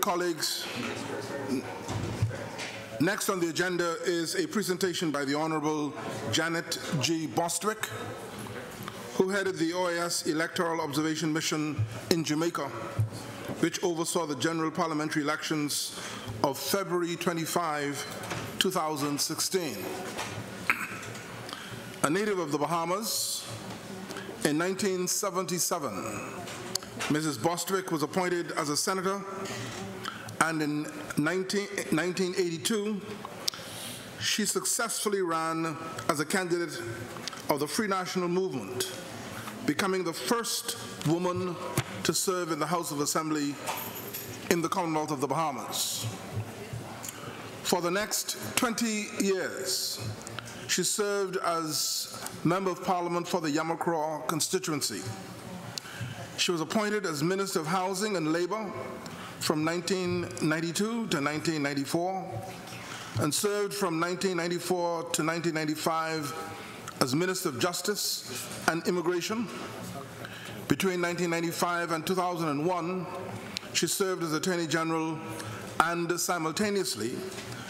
Colleagues, next on the agenda is a presentation by the Honorable Janet G. Bostwick, who headed the OAS Electoral Observation Mission in Jamaica, which oversaw the general parliamentary elections of February 25, 2016. A native of the Bahamas, in 1977, Mrs. Bostwick was appointed as a senator, and in 1982, she successfully ran as a candidate of the Free National Movement, becoming the first woman to serve in the House of Assembly in the Commonwealth of the Bahamas. For the next 20 years, she served as Member of Parliament for the Yamacraw constituency. She was appointed as Minister of Housing and Labor from 1992 to 1994 and served from 1994 to 1995 as Minister of Justice and Immigration. Between 1995 and 2001, she served as Attorney General and simultaneously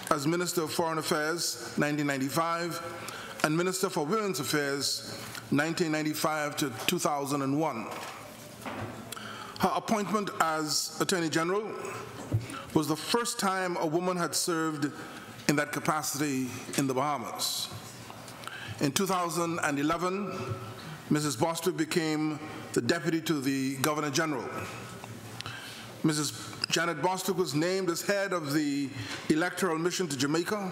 as Minister of Foreign Affairs 1995 and Minister for Women's Affairs 1995 to 2001. Her appointment as Attorney General was the first time a woman had served in that capacity in the Bahamas. In 2011, Mrs. Bostwick became the Deputy to the Governor General. Mrs. Janet Bostwick was named as head of the Electoral Mission to Jamaica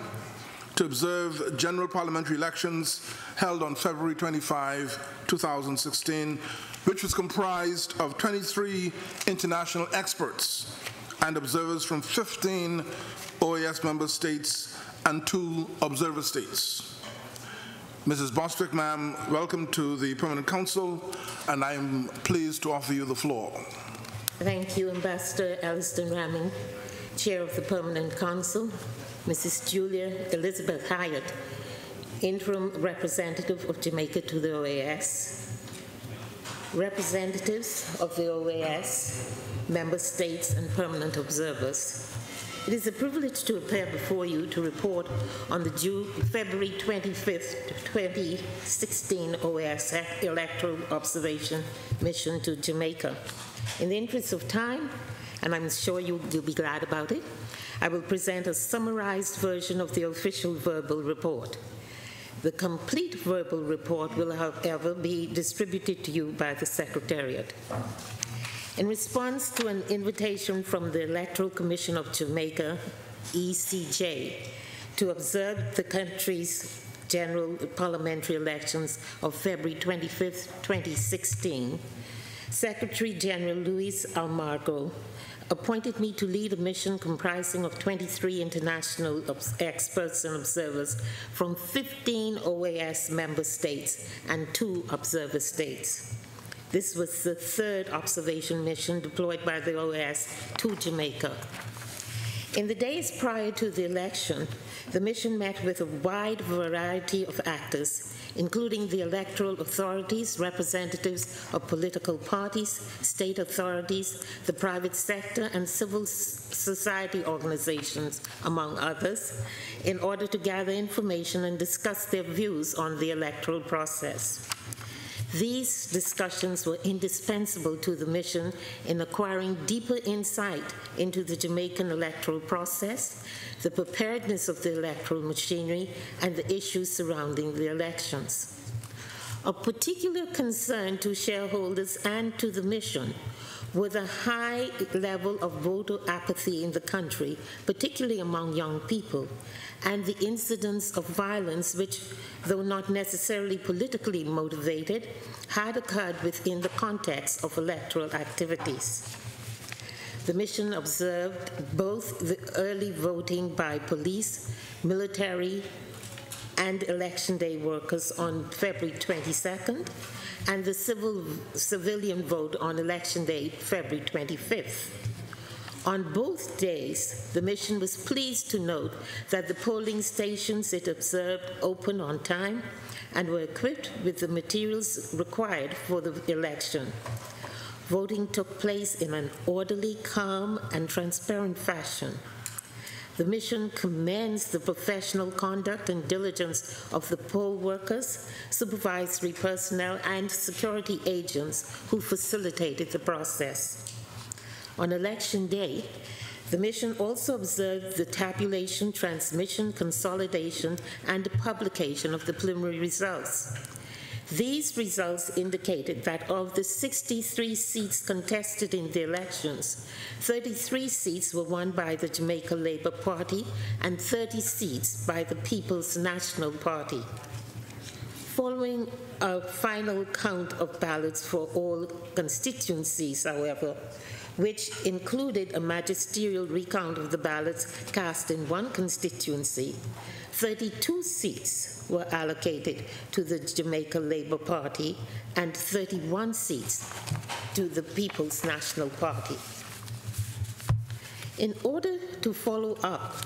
to observe general parliamentary elections held on February 25, 2016, which was comprised of 23 international experts and observers from 15 OAS member states and 2 observer states. Mrs. Bostwick, ma'am, welcome to the Permanent Council, and I am pleased to offer you the floor. Thank you, Ambassador Alliston Ramming, Chair of the Permanent Council, Mrs. Julia Elizabeth Hyatt, Interim Representative of Jamaica to the OAS, representatives of the OAS, member states and permanent observers. It is a privilege to appear before you to report on the February 25th, 2016 OAS Electoral Observation Mission to Jamaica. In the interest of time, and I'm sure you'll be glad about it, I will present a summarized version of the official verbal report. The complete verbal report will, however, be distributed to you by the Secretariat. In response to an invitation from the Electoral Commission of Jamaica, ECJ, to observe the country's general parliamentary elections of February 25, 2016, Secretary General Luis Almagro appointed me to lead a mission comprising of 23 international experts and observers from 15 OAS member states and 2 observer states. This was the 3rd observation mission deployed by the OAS to Jamaica. In the days prior to the election, the mission met with a wide variety of actors, including the electoral authorities, representatives of political parties, state authorities, the private sector, and civil society organizations, among others, in order to gather information and discuss their views on the electoral process. These discussions were indispensable to the mission in acquiring deeper insight into the Jamaican electoral process, the preparedness of the electoral machinery, and the issues surrounding the elections. Of particular concern to shareholders and to the mission were the high level of voter apathy in the country, particularly among young people, and the incidence of violence which, though not necessarily politically motivated, had occurred within the context of electoral activities. The mission observed both the early voting by police, military, and election day workers on February 22nd, and the civilian vote on election day, February 25th. On both days, the mission was pleased to note that the polling stations it observed opened on time and were equipped with the materials required for the election. Voting took place in an orderly, calm, and transparent fashion. The mission commends the professional conduct and diligence of the poll workers, supervisory personnel, and security agents who facilitated the process. On election day, the mission also observed the tabulation, transmission, consolidation, and publication of the preliminary results. These results indicated that of the 63 seats contested in the elections, 33 seats were won by the Jamaica Labour Party and 30 seats by the People's National Party. Following a final count of ballots for all constituencies, however, which included a magisterial recount of the ballots cast in one constituency, 32 seats were allocated to the Jamaica Labour Party and 31 seats to the People's National Party. In order to follow up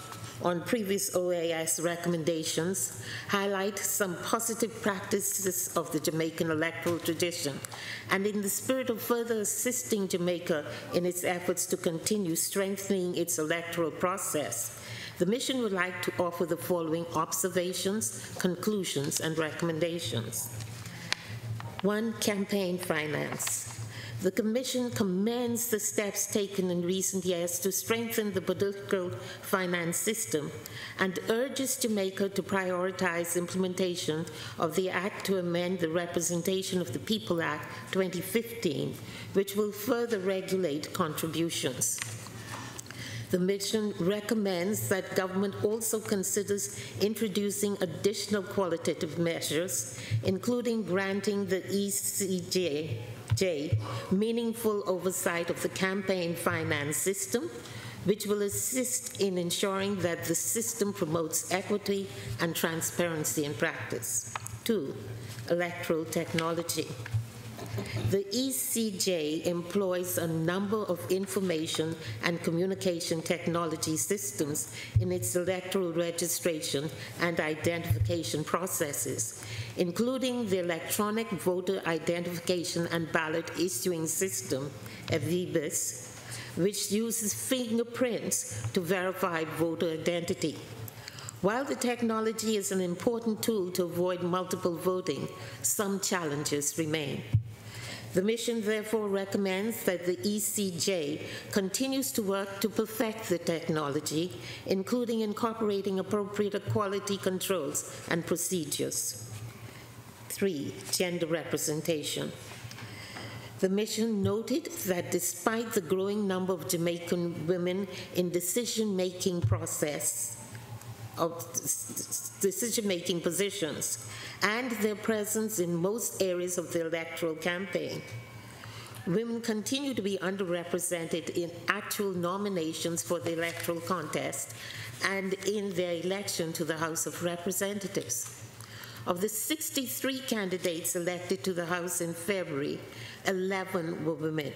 on previous OAS recommendations, highlight some positive practices of the Jamaican electoral tradition, and in the spirit of further assisting Jamaica in its efforts to continue strengthening its electoral process, the mission would like to offer the following observations, conclusions, and recommendations. 1. Campaign finance. The Commission commends the steps taken in recent years to strengthen the political finance system and urges Jamaica to prioritize implementation of the Act to amend the Representation of the People Act 2015, which will further regulate contributions. The mission recommends that government also considers introducing additional qualitative measures, including granting the ECJ meaningful oversight of the campaign finance system, which will assist in ensuring that the system promotes equity and transparency in practice. 2. Electoral technology. The ECJ employs a number of information and communication technology systems in its electoral registration and identification processes, including the Electronic Voter Identification and Ballot Issuing System, EVIBIS, which uses fingerprints to verify voter identity. While the technology is an important tool to avoid multiple voting, some challenges remain. The mission therefore recommends that the ECJ continues to work to perfect the technology, including incorporating appropriate quality controls and procedures. 3. Gender representation. The mission noted that despite the growing number of Jamaican women in decision-making positions and their presence in most areas of the electoral campaign, women continue to be underrepresented in actual nominations for the electoral contest and in their election to the House of Representatives. Of the 63 candidates elected to the House in February, 11 were women.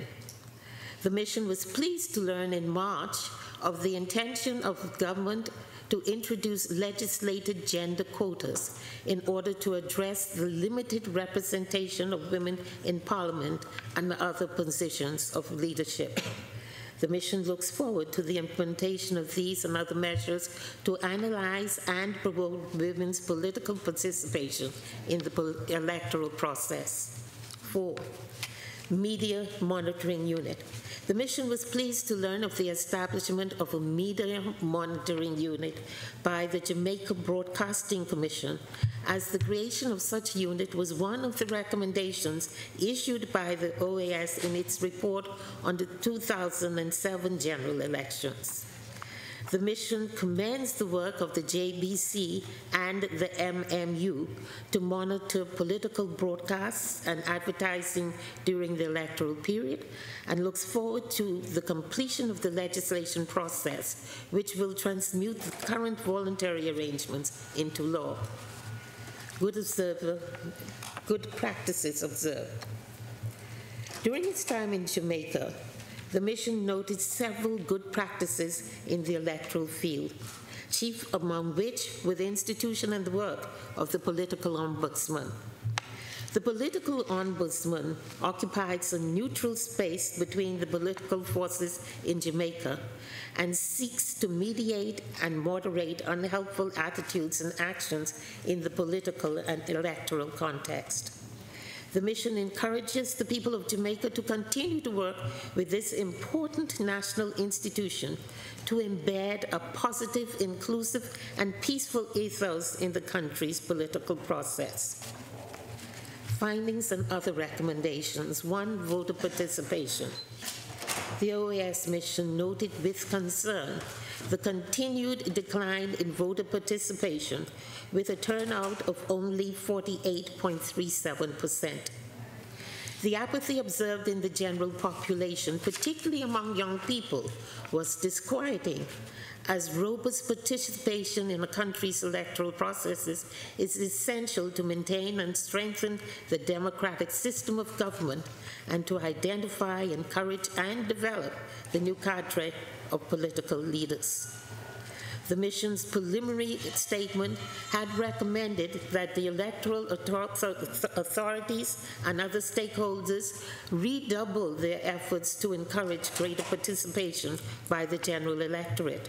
The mission was pleased to learn in March of the intention of government to introduce legislated gender quotas in order to address the limited representation of women in Parliament and other positions of leadership. The mission looks forward to the implementation of these and other measures to analyze and promote women's political participation in the electoral process. 4. Media Monitoring Unit. The mission was pleased to learn of the establishment of a media monitoring unit by the Jamaica Broadcasting Commission, as the creation of such unit was one of the recommendations issued by the OAS in its report on the 2007 general elections. The mission commends the work of the JBC and the MMU to monitor political broadcasts and advertising during the electoral period and looks forward to the completion of the legislation process, which will transmute the current voluntary arrangements into law. Good practices observed. During its time in Jamaica, the mission noted several good practices in the electoral field, chief among which were the institution and the work of the political ombudsman. The political ombudsman occupies a neutral space between the political forces in Jamaica and seeks to mediate and moderate unhelpful attitudes and actions in the political and electoral context. The mission encourages the people of Jamaica to continue to work with this important national institution to embed a positive, inclusive, and peaceful ethos in the country's political process. Findings and other recommendations. 1, voter participation. The OAS mission noted with concern the continued decline in voter participation, with a turnout of only 48.37%. The apathy observed in the general population, particularly among young people, was disquieting, as robust participation in a country's electoral processes is essential to maintain and strengthen the democratic system of government and to identify, encourage, and develop the new cadre of political leaders. The mission's preliminary statement had recommended that the electoral authorities and other stakeholders redouble their efforts to encourage greater participation by the general electorate.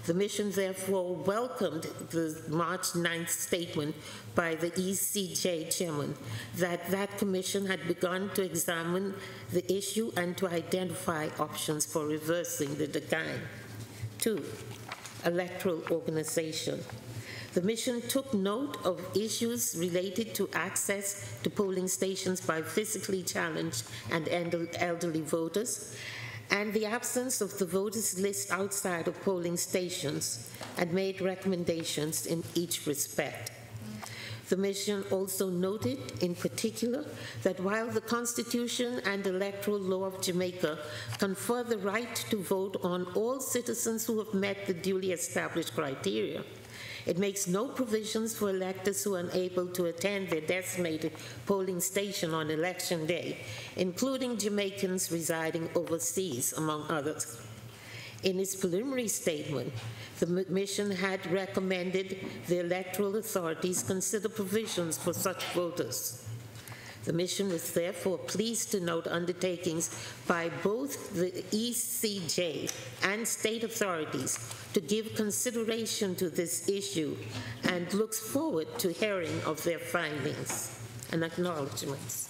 The mission therefore welcomed the March 9th statement by the ECJ chairman that commission had begun to examine the issue and to identify options for reversing the decline. 2, electoral organization. The mission took note of issues related to access to polling stations by physically challenged and elderly voters, and the absence of the voters list outside of polling stations, and made recommendations in each respect. The mission also noted in particular that while the Constitution and electoral law of Jamaica confer the right to vote on all citizens who have met the duly established criteria, it makes no provisions for electors who are unable to attend their designated polling station on election day, including Jamaicans residing overseas, among others. In its preliminary statement, the mission had recommended the electoral authorities consider provisions for such voters. The mission was therefore pleased to note undertakings by both the ECJ and state authorities to give consideration to this issue and looks forward to hearing of their findings and acknowledgements.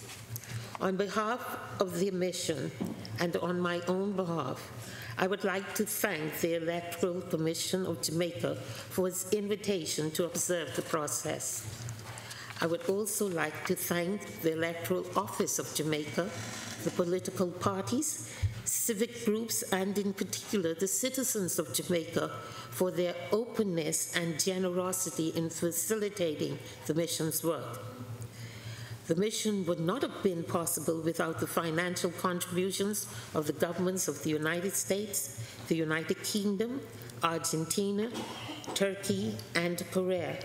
On behalf of the mission and on my own behalf, I would like to thank the Electoral Commission of Jamaica for its invitation to observe the process. I would also like to thank the Electoral Office of Jamaica, the political parties, civic groups, and in particular the citizens of Jamaica for their openness and generosity in facilitating the mission's work. The mission would not have been possible without the financial contributions of the governments of the United States, the United Kingdom, Argentina, Turkey, and Korea,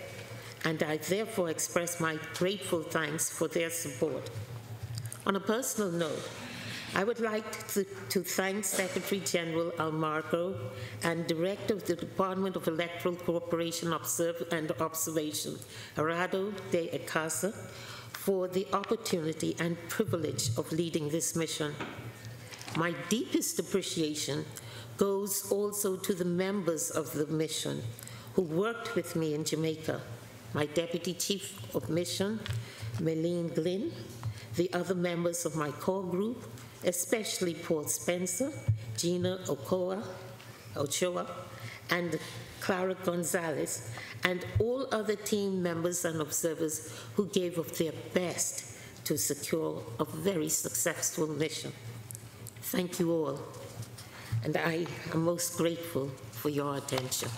and I therefore express my grateful thanks for their support. On a personal note, I would like to thank Secretary General Almagro and Director of the Department of Electoral Cooperation and Observation, Arado de Acasa, for the opportunity and privilege of leading this mission. My deepest appreciation goes also to the members of the mission who worked with me in Jamaica, my Deputy Chief of Mission, Melene Glynn, the other members of my core group, especially Paul Spencer, Gina Ochoa, and Clara Gonzalez, and all other team members and observers who gave of their best to secure a very successful mission. Thank you all, and I am most grateful for your attention.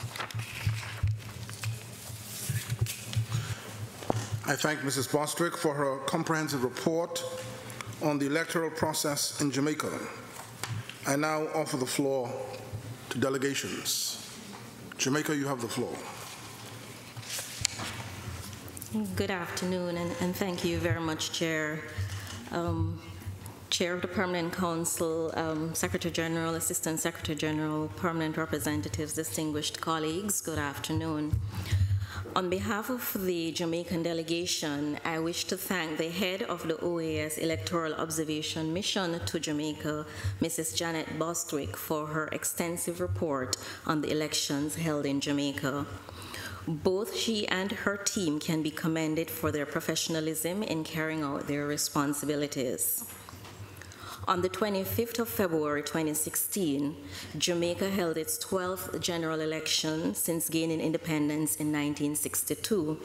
I thank Mrs. Bostwick for her comprehensive report on the electoral process in Jamaica. I now offer the floor to delegations. Jamaica, you have the floor. Good afternoon, and thank you very much, Chair. Chair of the Permanent Council, Secretary General, Assistant Secretary General, Permanent Representatives, distinguished colleagues, good afternoon. On behalf of the Jamaican delegation, I wish to thank the head of the OAS Electoral Observation Mission to Jamaica, Mrs. Janet Bostwick, for her extensive report on the elections held in Jamaica. Both she and her team can be commended for their professionalism in carrying out their responsibilities. On the 25th of February 2016, Jamaica held its 12th general election since gaining independence in 1962.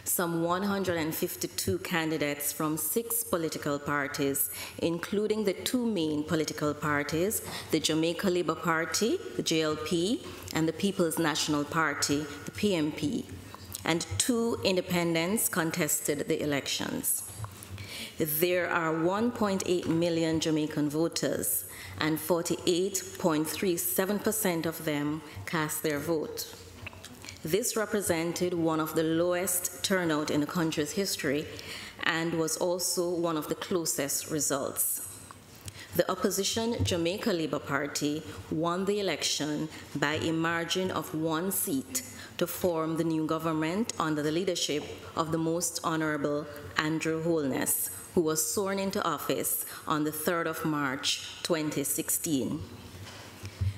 Some 152 candidates from 6 political parties, including the 2 main political parties, the Jamaica Labour Party, the JLP, and the People's National Party, the PNP, and 2 independents contested the elections. There are 1.8 million Jamaican voters, and 48.37% of them cast their vote. This represented one of the lowest turnout in the country's history and was also one of the closest results. The opposition Jamaica Labour Party won the election by a margin of 1 seat to form the new government under the leadership of the Most Honorable Andrew Holness, who was sworn into office on the 3rd of March 2016.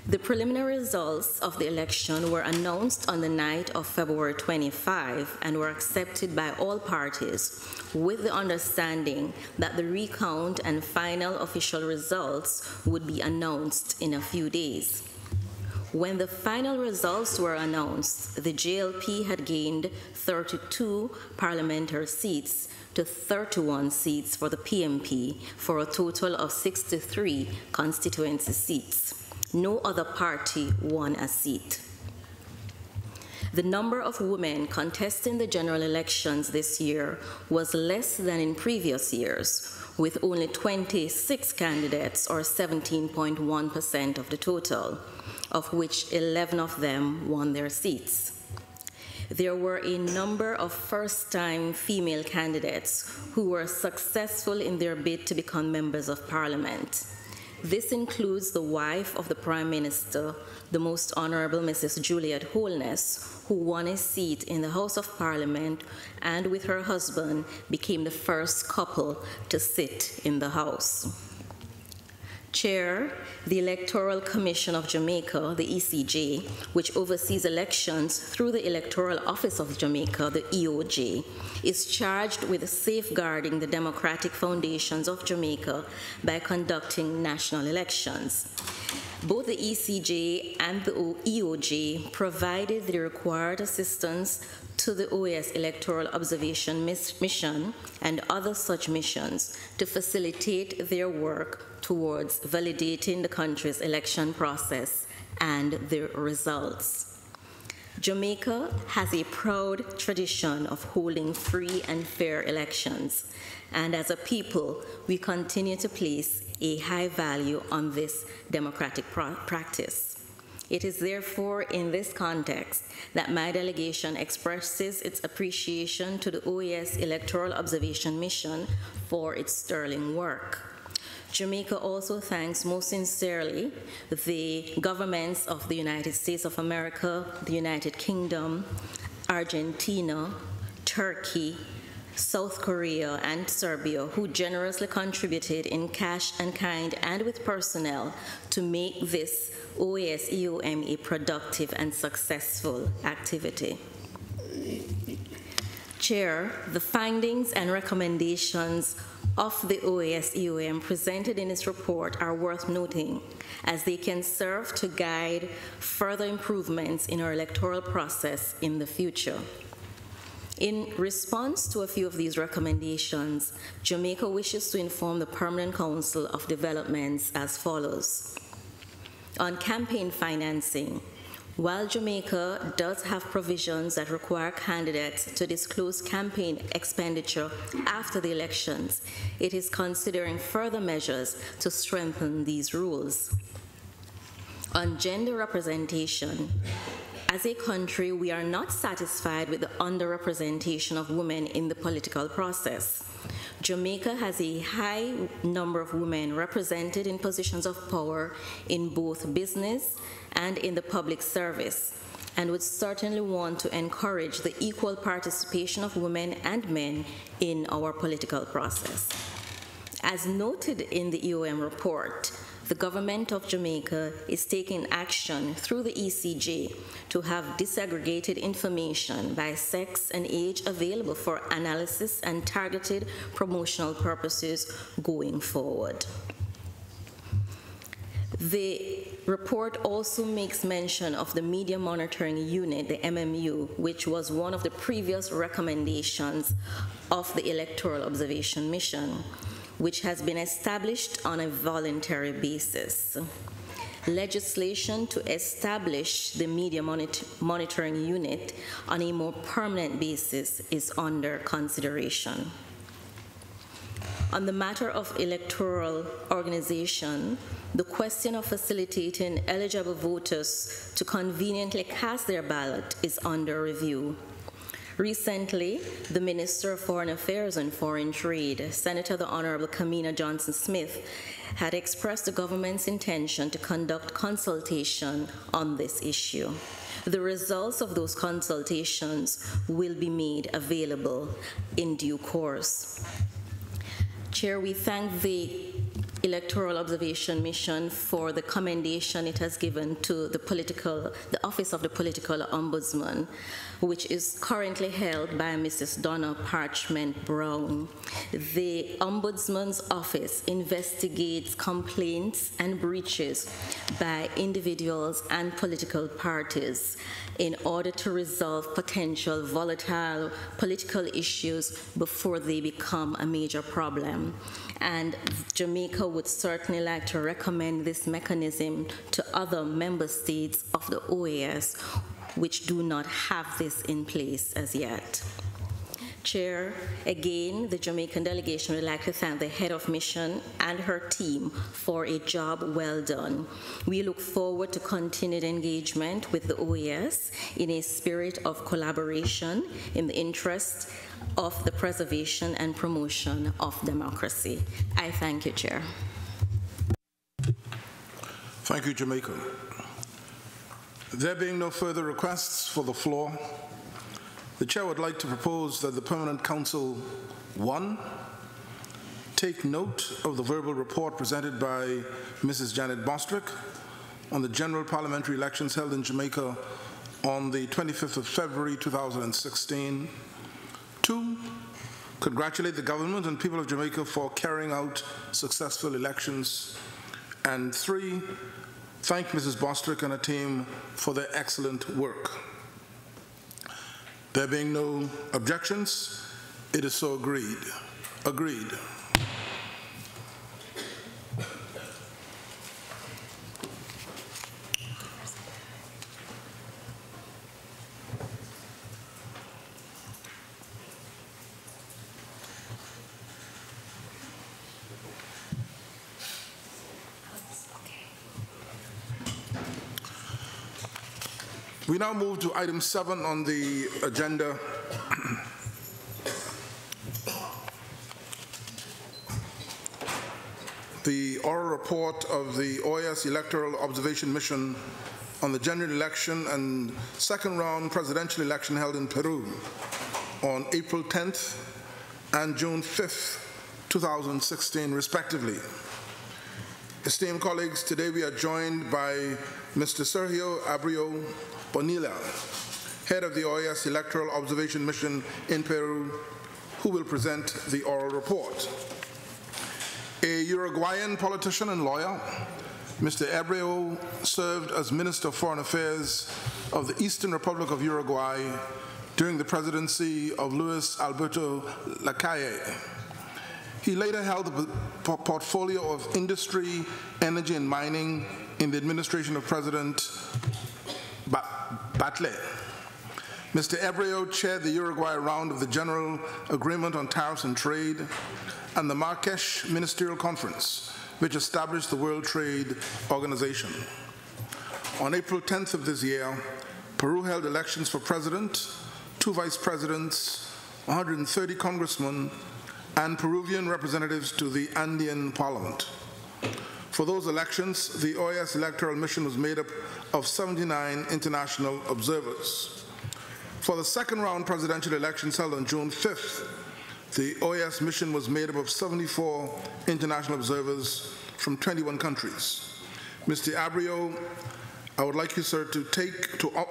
The preliminary results of the election were announced on the night of February 25 and were accepted by all parties, with the understanding that the recount and final official results would be announced in a few days. When the final results were announced, the JLP had gained 32 parliamentary seats to 31 seats for the PNP, for a total of 63 constituency seats. No other party won a seat. The number of women contesting the general elections this year was less than in previous years, with only 26 candidates, or 17.1% of the total, of which 11 of them won their seats. There were a number of first-time female candidates who were successful in their bid to become members of Parliament. This includes the wife of the Prime Minister, the Most Honorable Mrs. Juliet Holness, who won a seat in the House of Parliament and with her husband became the first couple to sit in the House. Chair, the Electoral Commission of Jamaica, the ECJ, which oversees elections through the Electoral Office of Jamaica, the EOJ, is charged with safeguarding the democratic foundations of Jamaica by conducting national elections. Both the ECJ and the EOJ provided the required assistance to the OAS Electoral Observation Mission and other such missions to facilitate their work towards validating the country's election process and the results. Jamaica has a proud tradition of holding free and fair elections, and as a people, we continue to place a high value on this democratic practice. It is therefore in this context that my delegation expresses its appreciation to the OAS Electoral Observation Mission for its sterling work. Jamaica also thanks most sincerely the governments of the United States of America, the United Kingdom, Argentina, Turkey, South Korea, and Serbia, who generously contributed in cash and kind and with personnel to make this OAS EOM a productive and successful activity. Chair, the findings and recommendations of the OAS EOM presented in its report are worth noting, as they can serve to guide further improvements in our electoral process in the future. In response to a few of these recommendations, Jamaica wishes to inform the Permanent Council of developments as follows. On campaign financing, while Jamaica does have provisions that require candidates to disclose campaign expenditure after the elections, it is considering further measures to strengthen these rules. On gender representation, as a country, we are not satisfied with the underrepresentation of women in the political process. Jamaica has a high number of women represented in positions of power in both business and in the public service, and would certainly want to encourage the equal participation of women and men in our political process. As noted in the EOM report, the government of Jamaica is taking action through the ECJ to have disaggregated information by sex and age available for analysis and targeted promotional purposes going forward. The report also makes mention of the Media Monitoring Unit, the MMU, which was one of the previous recommendations of the Electoral Observation Mission, which has been established on a voluntary basis. Legislation to establish the Media Monitoring Unit on a more permanent basis is under consideration. On the matter of electoral organization, the question of facilitating eligible voters to conveniently cast their ballot is under review. Recently, the Minister of Foreign Affairs and Foreign Trade, Senator the Honorable Kamina Johnson-Smith, had expressed the government's intention to conduct consultation on this issue. The results of those consultations will be made available in due course. Chair, we thank the Electoral Observation Mission for the commendation it has given to the Office of the Political Ombudsman, which is currently held by Mrs. Donna Parchment Brown. The Ombudsman's Office investigates complaints and breaches by individuals and political parties in order to resolve potential volatile political issues before they become a major problem. And Jamaica would certainly like to recommend this mechanism to other member states of the OAS which do not have this in place as yet. Chair, again, the Jamaican delegation would like to thank the head of mission and her team for a job well done. We look forward to continued engagement with the OAS in a spirit of collaboration in the interest of the preservation and promotion of democracy. I thank you, Chair. Thank you, Jamaica. There being no further requests for the floor, the Chair would like to propose that the Permanent Council, 1, take note of the verbal report presented by Mrs. Janet Bostrick on the general parliamentary elections held in Jamaica on the 25th of February 2016. 2, congratulate the government and people of Jamaica for carrying out successful elections. And 3, thank Mrs. Bostrick and her team for their excellent work. There being no objections, it is so agreed. Agreed. We now move to item 7 on the agenda. The oral report of the OAS Electoral Observation Mission on the general election and second round presidential election held in Peru on April 10th and June 5th, 2016, respectively. Esteemed colleagues, today we are joined by Mr. Sergio Abreu Bonilla, head of the OAS Electoral Observation Mission in Peru, who will present the oral report. A Uruguayan politician and lawyer, Mr. Abreu served as Minister of Foreign Affairs of the Eastern Republic of Uruguay during the presidency of Luis Alberto Lacalle. He later held a portfolio of industry, energy, and mining in the administration of President Batlle. Mr. Abreu chaired the Uruguay round of the General Agreement on Tariffs and Trade and the Marrakesh Ministerial Conference, which established the World Trade Organization. On April 10th of this year, Peru held elections for president, 2 vice presidents, 130 congressmen, and Peruvian representatives to the Andean Parliament. For those elections, the OAS electoral mission was made up of 79 international observers. For the second round presidential elections held on June 5th, the OAS mission was made up of 74 international observers from 21 countries. Mr. Abreu, I would like you, sir,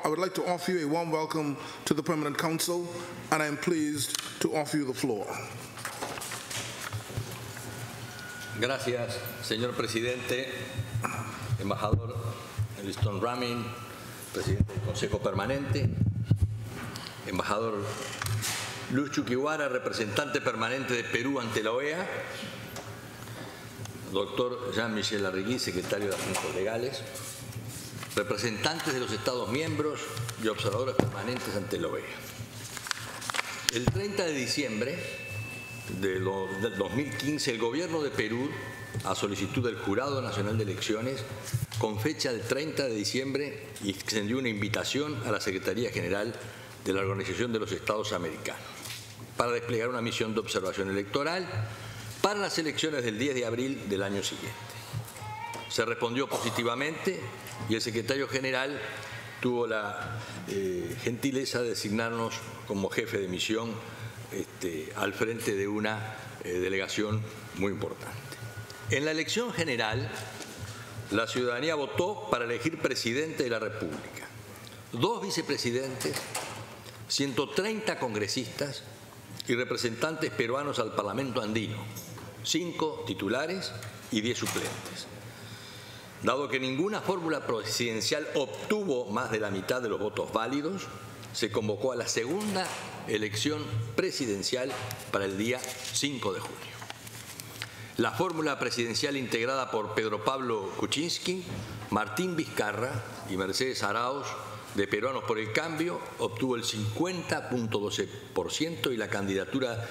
I would like to offer you a warm welcome to the Permanent Council, and I am pleased to offer you the floor. Gracias, señor presidente, embajador Liston Ramin, presidente del Consejo Permanente, embajador Luz Chuquiwara, representante permanente de Perú ante la OEA, doctor Jean-Michel Larregui, secretario de Asuntos Legales, representantes de los Estados miembros y observadores permanentes ante la OEA. El 30 de diciembre del 2015, el Gobierno de Perú, a solicitud del Jurado Nacional de Elecciones, con fecha del 30 de diciembre, extendió una invitación a la Secretaría General de la Organización de los Estados Americanos para desplegar una misión de observación electoral para las elecciones del 10 de abril del año siguiente. Se respondió positivamente y el secretario general tuvo la gentileza de designarnos como jefe de misión al frente de una delegación muy importante. En la elección general, la ciudadanía votó para elegir presidente de la República, 2 vicepresidentes, 130 congresistas y representantes peruanos al Parlamento andino, 5 titulares y 10 suplentes. Dado que ninguna fórmula presidencial obtuvo más de la mitad de los votos válidos, se convocó a la segunda elección presidencial para el día 5 de junio. La fórmula presidencial integrada por Pedro Pablo Kuczynski, Martín Vizcarra y Mercedes Arauz, de Peruanos por el Cambio, obtuvo el 50.12% y la candidatura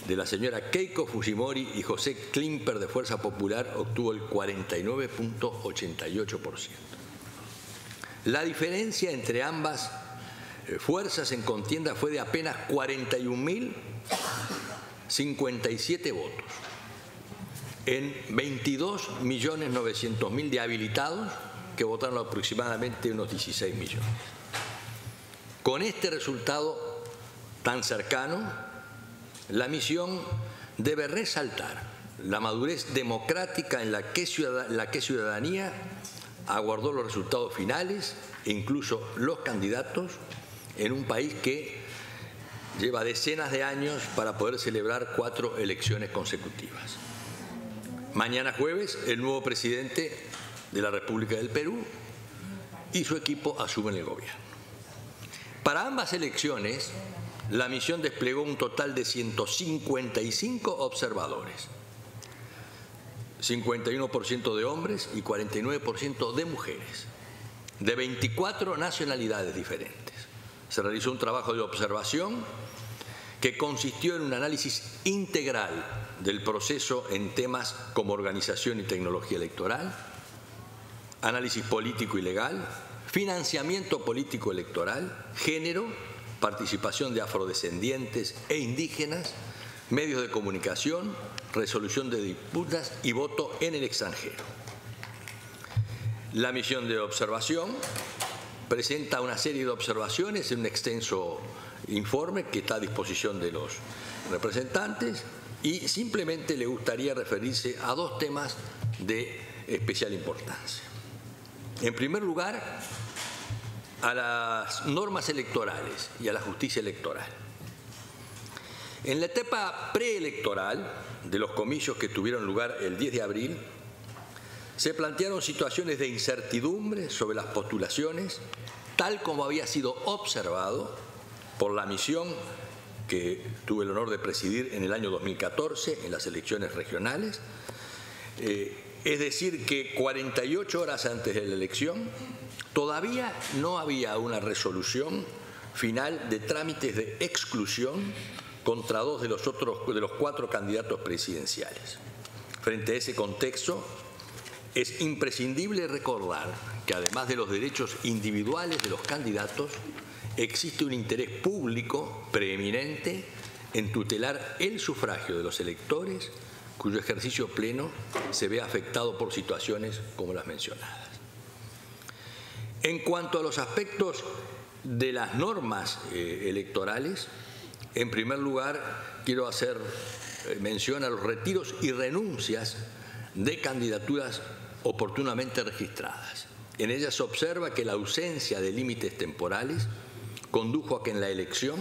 de la señora Keiko Fujimori y José Klimper de Fuerza Popular obtuvo el 49.88%. La diferencia entre ambas fuerzas en contienda fue de apenas 41.057 votos en 22.900.000 de habilitados que votaron aproximadamente unos 16 millones. Con este resultado tan cercano, la misión debe resaltar la madurez democrática en la que ciudadanía aguardó los resultados finales e incluso los candidatos en un país que lleva decenas de años para poder celebrar 4 elecciones consecutivas. Mañana jueves, el nuevo presidente de la República del Perú y su equipo asumen el gobierno. Para ambas elecciones, la misión desplegó un total de 155 observadores, 51% de hombres y 49% de mujeres, de 24 nacionalidades diferentes. Se realizó un trabajo de observación que consistió en un análisis integral del proceso en temas como organización y tecnología electoral, análisis político y legal, financiamiento político electoral, género, participación de afrodescendientes e indígenas, medios de comunicación, resolución de disputas y voto en el extranjero. La misión de observación presenta una serie de observaciones en un extenso informe que está a disposición de los representantes y simplemente le gustaría referirse a 2 temas de especial importancia. En primer lugar, a las normas electorales y a la justicia electoral. En la etapa preelectoral de los comicios que tuvieron lugar el 10 de abril, se plantearon situaciones de incertidumbre sobre las postulaciones, tal como había sido observado por la misión que tuve el honor de presidir en el año 2014 en las elecciones regionales. Es decir, que 48 horas antes de la elección todavía no había una resolución final de trámites de exclusión contra 2 de los 4 candidatos presidenciales. Frente a ese contexto, es imprescindible recordar que además de los derechos individuales de los candidatos, existe un interés público preeminente en tutelar el sufragio de los electores cuyo ejercicio pleno se ve afectado por situaciones como las mencionadas. En cuanto a los aspectos de las normas electorales, en primer lugar quiero hacer mención a los retiros y renuncias de candidaturas oportunamente registradas. En ellas se observa que la ausencia de límites temporales condujo a que en la elección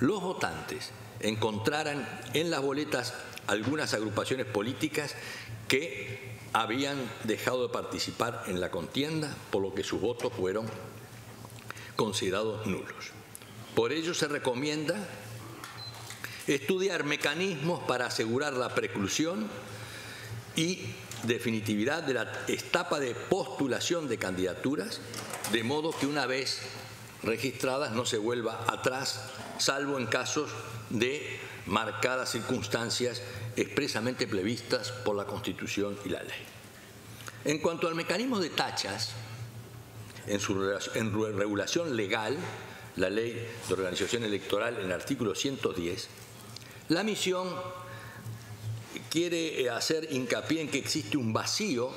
los votantes encontraran en las boletas algunas agrupaciones políticas que habían dejado de participar en la contienda, por lo que sus votos fueron considerados nulos. Por ello se recomienda estudiar mecanismos para asegurar la preclusión y definitividad de la etapa de postulación de candidaturas, de modo que una vez registradas no se vuelva atrás, salvo en casos de marcadas circunstancias expresamente previstas por la Constitución y la ley. En cuanto al mecanismo de tachas, en su regulación legal, la Ley de Organización Electoral en el artículo 110, la misión quiere hacer hincapié en que existe un vacío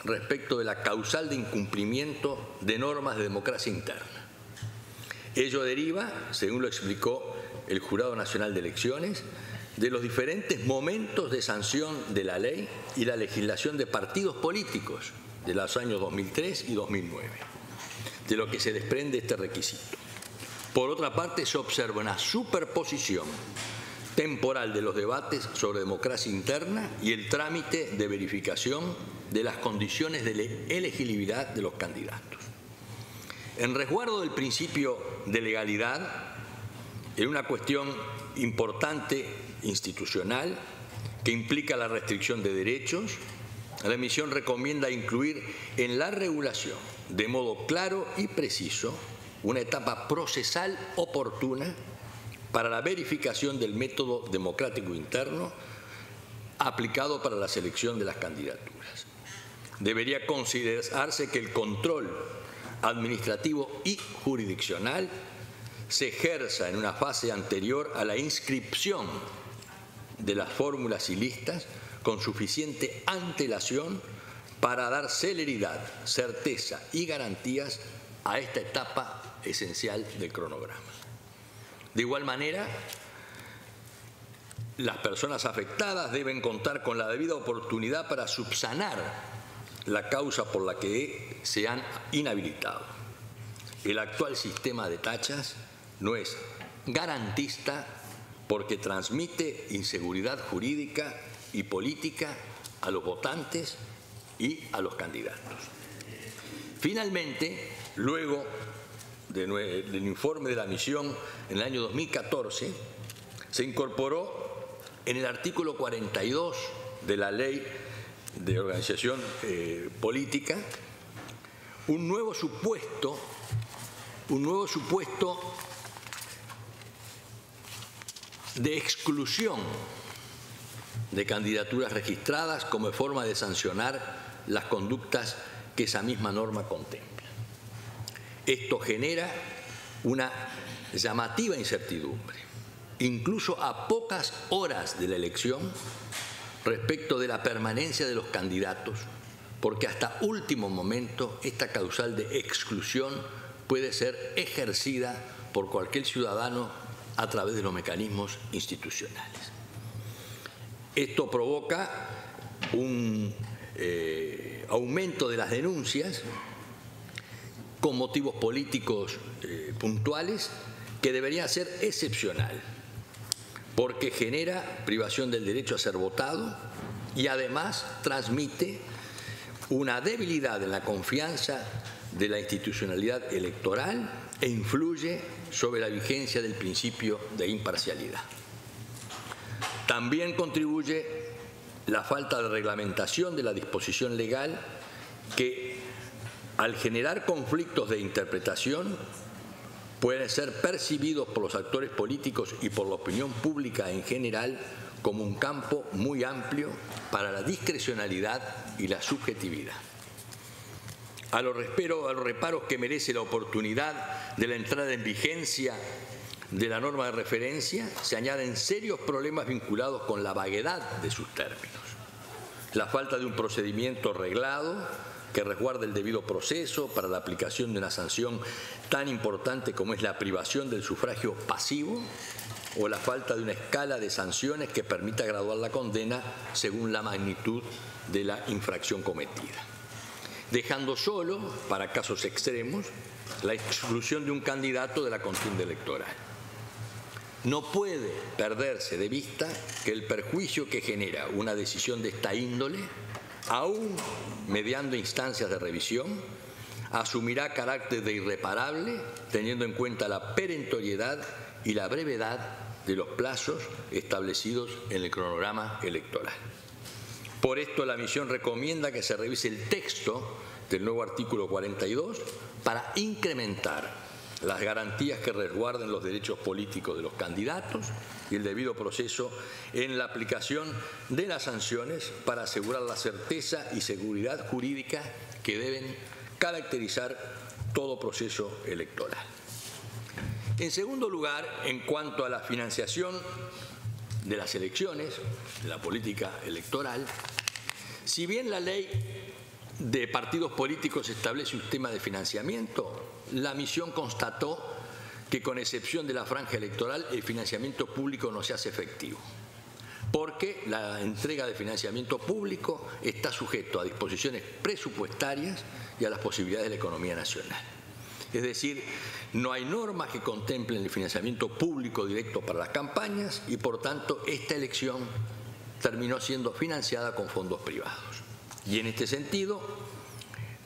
respecto de la causal de incumplimiento de normas de democracia interna. Ello deriva, según lo explicó el Jurado Nacional de Elecciones, de los diferentes momentos de sanción de la ley y la legislación de partidos políticos de los años 2003 y 2009, de lo que se desprende este requisito. Por otra parte, se observa una superposición temporal de los debates sobre democracia interna y el trámite de verificación de las condiciones de elegibilidad de los candidatos. En resguardo del principio de legalidad, en una cuestión importante institucional que implica la restricción de derechos, la misión recomienda incluir en la regulación, de modo claro y preciso, una etapa procesal oportuna para la verificación del método democrático interno aplicado para la selección de las candidaturas. Debería considerarse que el control administrativo y jurisdiccional se ejerza en una fase anterior a la inscripción de las fórmulas y listas con suficiente antelación para dar celeridad, certeza y garantías a esta etapa esencial del cronograma. De igual manera, las personas afectadas deben contar con la debida oportunidad para subsanar la causa por la que se han inhabilitado. El actual sistema de tachas no es garantista porque transmite inseguridad jurídica y política a los votantes y a los candidatos. Finalmente, luego del informe de la misión en el año 2014, se incorporó en el artículo 42 de la Ley de Organización Política un nuevo supuesto de exclusión de candidaturas registradas como forma de sancionar las conductas que esa misma norma contempla. Esto genera una llamativa incertidumbre, incluso a pocas horas de la elección, respecto de la permanencia de los candidatos, porque hasta último momento esta causal de exclusión puede ser ejercida por cualquier ciudadano a través de los mecanismos institucionales. Esto provoca un aumento de las denuncias con motivos políticos puntuales que debería ser excepcional, porque genera privación del derecho a ser votado y además transmite una debilidad en la confianza de la institucionalidad electoral e influye sobre la vigencia del principio de imparcialidad. También contribuye la falta de reglamentación de la disposición legal que, al generar conflictos de interpretación, pueden ser percibidos por los actores políticos y por la opinión pública en general como un campo muy amplio para la discrecionalidad y la subjetividad. A los reparos que merece la oportunidad de la entrada en vigencia de la norma de referencia se añaden serios problemas vinculados con la vaguedad de sus términos, la falta de un procedimiento reglado que resguarde el debido proceso para la aplicación de una sanción tan importante como es la privación del sufragio pasivo, o la falta de una escala de sanciones que permita graduar la condena según la magnitud de la infracción cometida, dejando solo, para casos extremos, la exclusión de un candidato de la contienda electoral. No puede perderse de vista que el perjuicio que genera una decisión de esta índole, aún mediando instancias de revisión, asumirá carácter de irreparable, teniendo en cuenta la perentoriedad y la brevedad de los plazos establecidos en el cronograma electoral. Por esto, la misión recomienda que se revise el texto del nuevo artículo 42 para incrementar las garantías que resguarden los derechos políticos de los candidatos y el debido proceso en la aplicación de las sanciones para asegurar la certeza y seguridad jurídica que deben caracterizar todo proceso electoral. En segundo lugar, en cuanto a la financiación de las elecciones, de la política electoral, si bien la ley de partidos políticos establece un sistema de financiamiento, la misión constató que, con excepción de la franja electoral, el financiamiento público no se hace efectivo, porque la entrega de financiamiento público está sujeto a disposiciones presupuestarias y a las posibilidades de la economía nacional. Es decir, no hay normas que contemplen el financiamiento público directo para las campañas y, por tanto, esta elección terminó siendo financiada con fondos privados. Y en este sentido,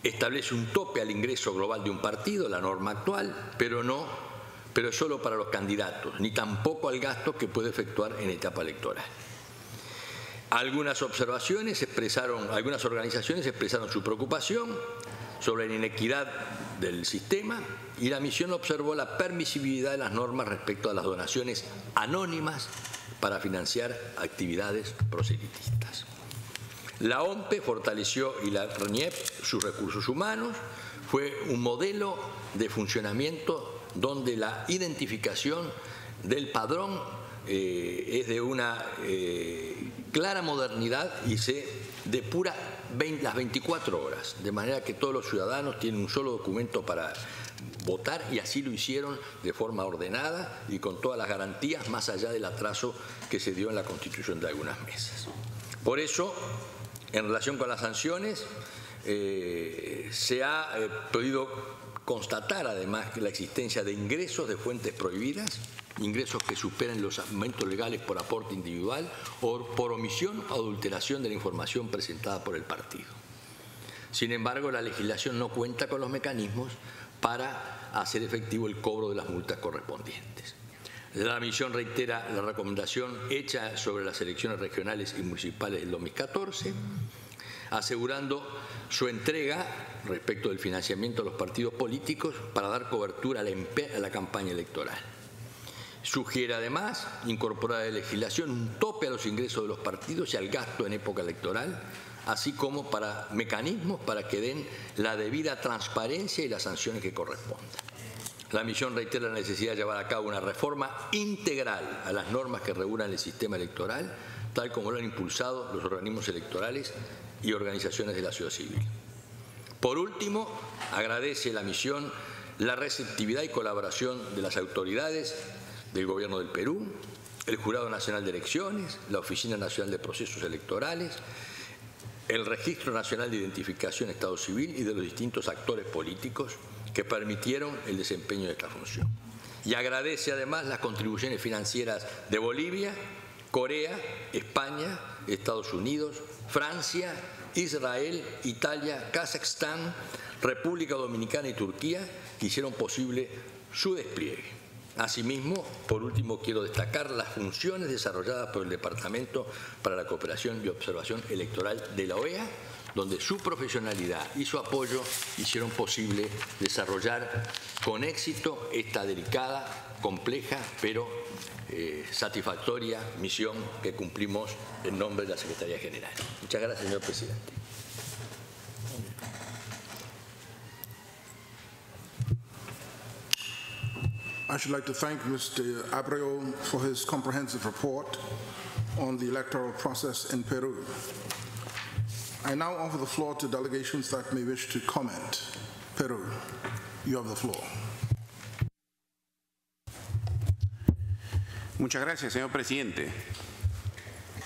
establece un tope al ingreso global de un partido, la norma actual, pero solo para los candidatos, ni tampoco al gasto que puede efectuar en etapa electoral. Algunas organizaciones expresaron su preocupación sobre la inequidad del sistema y la misión observó la permisibilidad de las normas respecto a las donaciones anónimas para financiar actividades proselitistas. La OMPE fortaleció y la RENIEP sus recursos humanos. Fue un modelo de funcionamiento donde la identificación del padrón es de una clara modernidad y se depura las 24 horas, de manera que todos los ciudadanos tienen un solo documento para votar, y así lo hicieron de forma ordenada y con todas las garantías, más allá del atraso que se dio en la constitución de algunas mesas. Por eso, en relación con las sanciones, se ha podido constatar además que la existencia de ingresos de fuentes prohibidas, ingresos que superan los aumentos legales por aporte individual o por omisión o adulteración de la información presentada por el partido. Sin embargo, la legislación no cuenta con los mecanismos para hacer efectivo el cobro de las multas correspondientes. La misión reitera la recomendación hecha sobre las elecciones regionales y municipales del 2014, asegurando su entrega respecto del financiamiento de los partidos políticos para dar cobertura a la campaña electoral. Sugiere además incorporar a la legislación un tope a los ingresos de los partidos y al gasto en época electoral, así como para mecanismos para que den la debida transparencia y las sanciones que correspondan. La misión reitera la necesidad de llevar a cabo una reforma integral a las normas que regulan el sistema electoral, tal como lo han impulsado los organismos electorales y organizaciones de la sociedad civil. Por último, agradece la misión la receptividad y colaboración de las autoridades del Gobierno del Perú, el Jurado Nacional de Elecciones, la Oficina Nacional de Procesos Electorales, el Registro Nacional de Identificación Estado Civil y de los distintos actores políticos que permitieron el desempeño de esta función. Y agradece además las contribuciones financieras de Bolivia, Corea, España, Estados Unidos, Francia, Israel, Italia, Kazajstán, República Dominicana y Turquía, que hicieron posible su despliegue. Asimismo, por último, quiero destacar las funciones desarrolladas por el Departamento para la Cooperación y Observación Electoral de la OEA, donde su profesionalidad y su apoyo hicieron posible desarrollar con éxito esta delicada, compleja, pero satisfactoria misión que cumplimos en nombre de la Secretaría General. Muchas gracias, señor presidente. I should like to thank Mr. Abreu for his comprehensive report on the electoral process in Peru. I now offer the floor to delegations that may wish to comment. Peru, you have the floor. Muchas gracias, señor presidente.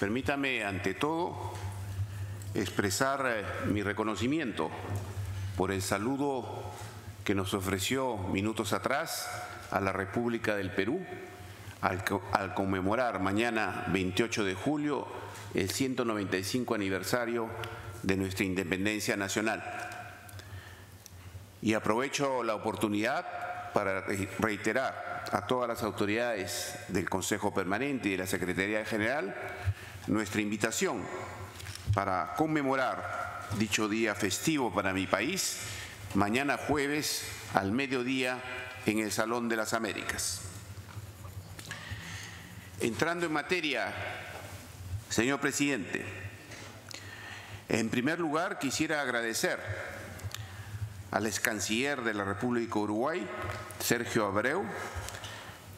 Permítame, ante todo, expresar mi reconocimiento por el saludo que nos ofreció minutos atrás a la República del Perú al conmemorar mañana 28 de julio el 195 aniversario de nuestra independencia nacional. Y aprovecho la oportunidad para reiterar a todas las autoridades del Consejo Permanente y de la Secretaría General nuestra invitación para conmemorar dicho día festivo para mi país mañana jueves al mediodía en el Salón de las Américas. Entrando en materia, señor presidente, en primer lugar quisiera agradecer al ex canciller de la República de Uruguay, Sergio Abreu,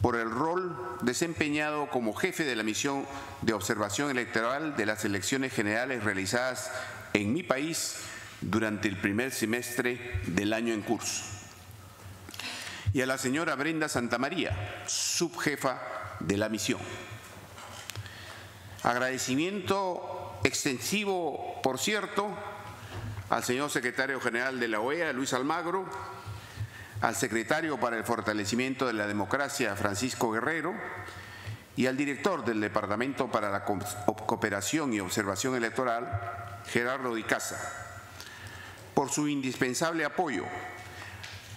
por el rol desempeñado como jefe de la misión de observación electoral de las elecciones generales realizadas en mi país durante el primer semestre del año en curso. Y a la señora Brenda Santamaría, subjefa de la misión. Agradecimiento extensivo, por cierto, al señor secretario general de la OEA, Luis Almagro, al secretario para el fortalecimiento de la democracia, Francisco Guerrero, y al director del Departamento para la Cooperación y Observación Electoral, Gerardo Di Casa, por su indispensable apoyo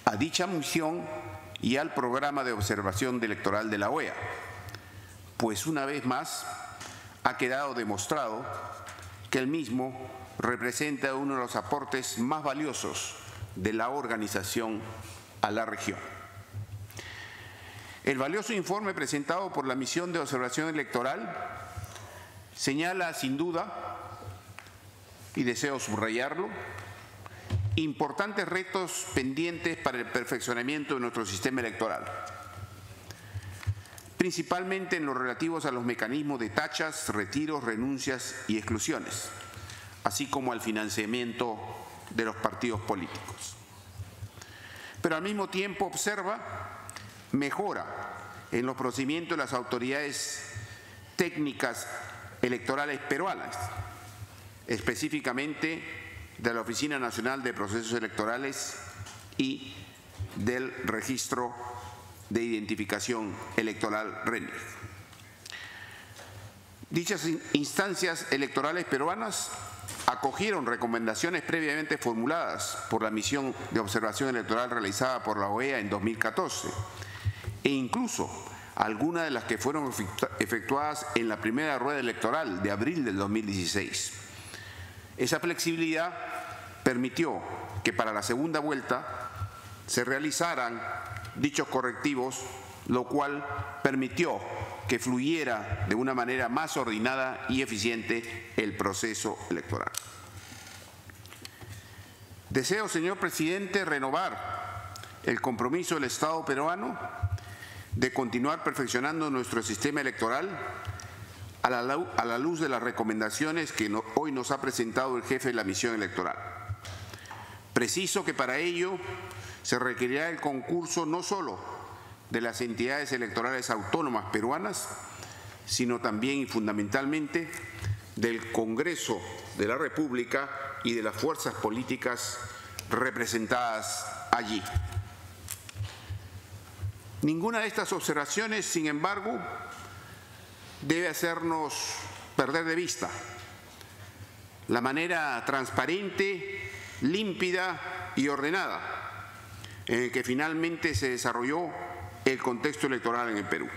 a dicha misión y al programa de observación electoral de la OEA, pues una vez más ha quedado demostrado que el mismo representa uno de los aportes más valiosos de la organización a la región. El valioso informe presentado por la Misión de Observación Electoral señala sin duda, y deseo subrayarlo, importantes retos pendientes para el perfeccionamiento de nuestro sistema electoral, principalmente en lo relativos a los mecanismos de tachas, retiros, renuncias y exclusiones, así como al financiamiento de los partidos políticos. Pero al mismo tiempo observa mejora en los procedimientos de las autoridades técnicas electorales peruanas, específicamente de la Oficina Nacional de Procesos Electorales y del Registro de Identificación Electoral RENIE. Dichas instancias electorales peruanas acogieron recomendaciones previamente formuladas por la misión de observación electoral realizada por la OEA en 2014 e incluso algunas de las que fueron efectuadas en la primera rueda electoral de abril del 2016. Esa flexibilidad permitió que para la segunda vuelta se realizaran dichos correctivos, lo cual permitió que fluyera de una manera más ordenada y eficiente el proceso electoral. Deseo, señor presidente, renovar el compromiso del Estado peruano de continuar perfeccionando nuestro sistema electoral a la luz de las recomendaciones que hoy nos ha presentado el jefe de la misión electoral. Preciso que para ello se requerirá el concurso no solo de las entidades electorales autónomas peruanas, sino también y fundamentalmente del Congreso de la República y de las fuerzas políticas representadas allí. Ninguna de estas observaciones, sin embargo, debe hacernos perder de vista la manera transparente, límpida y ordenada en el que finalmente se desarrolló el contexto electoral en el Perú.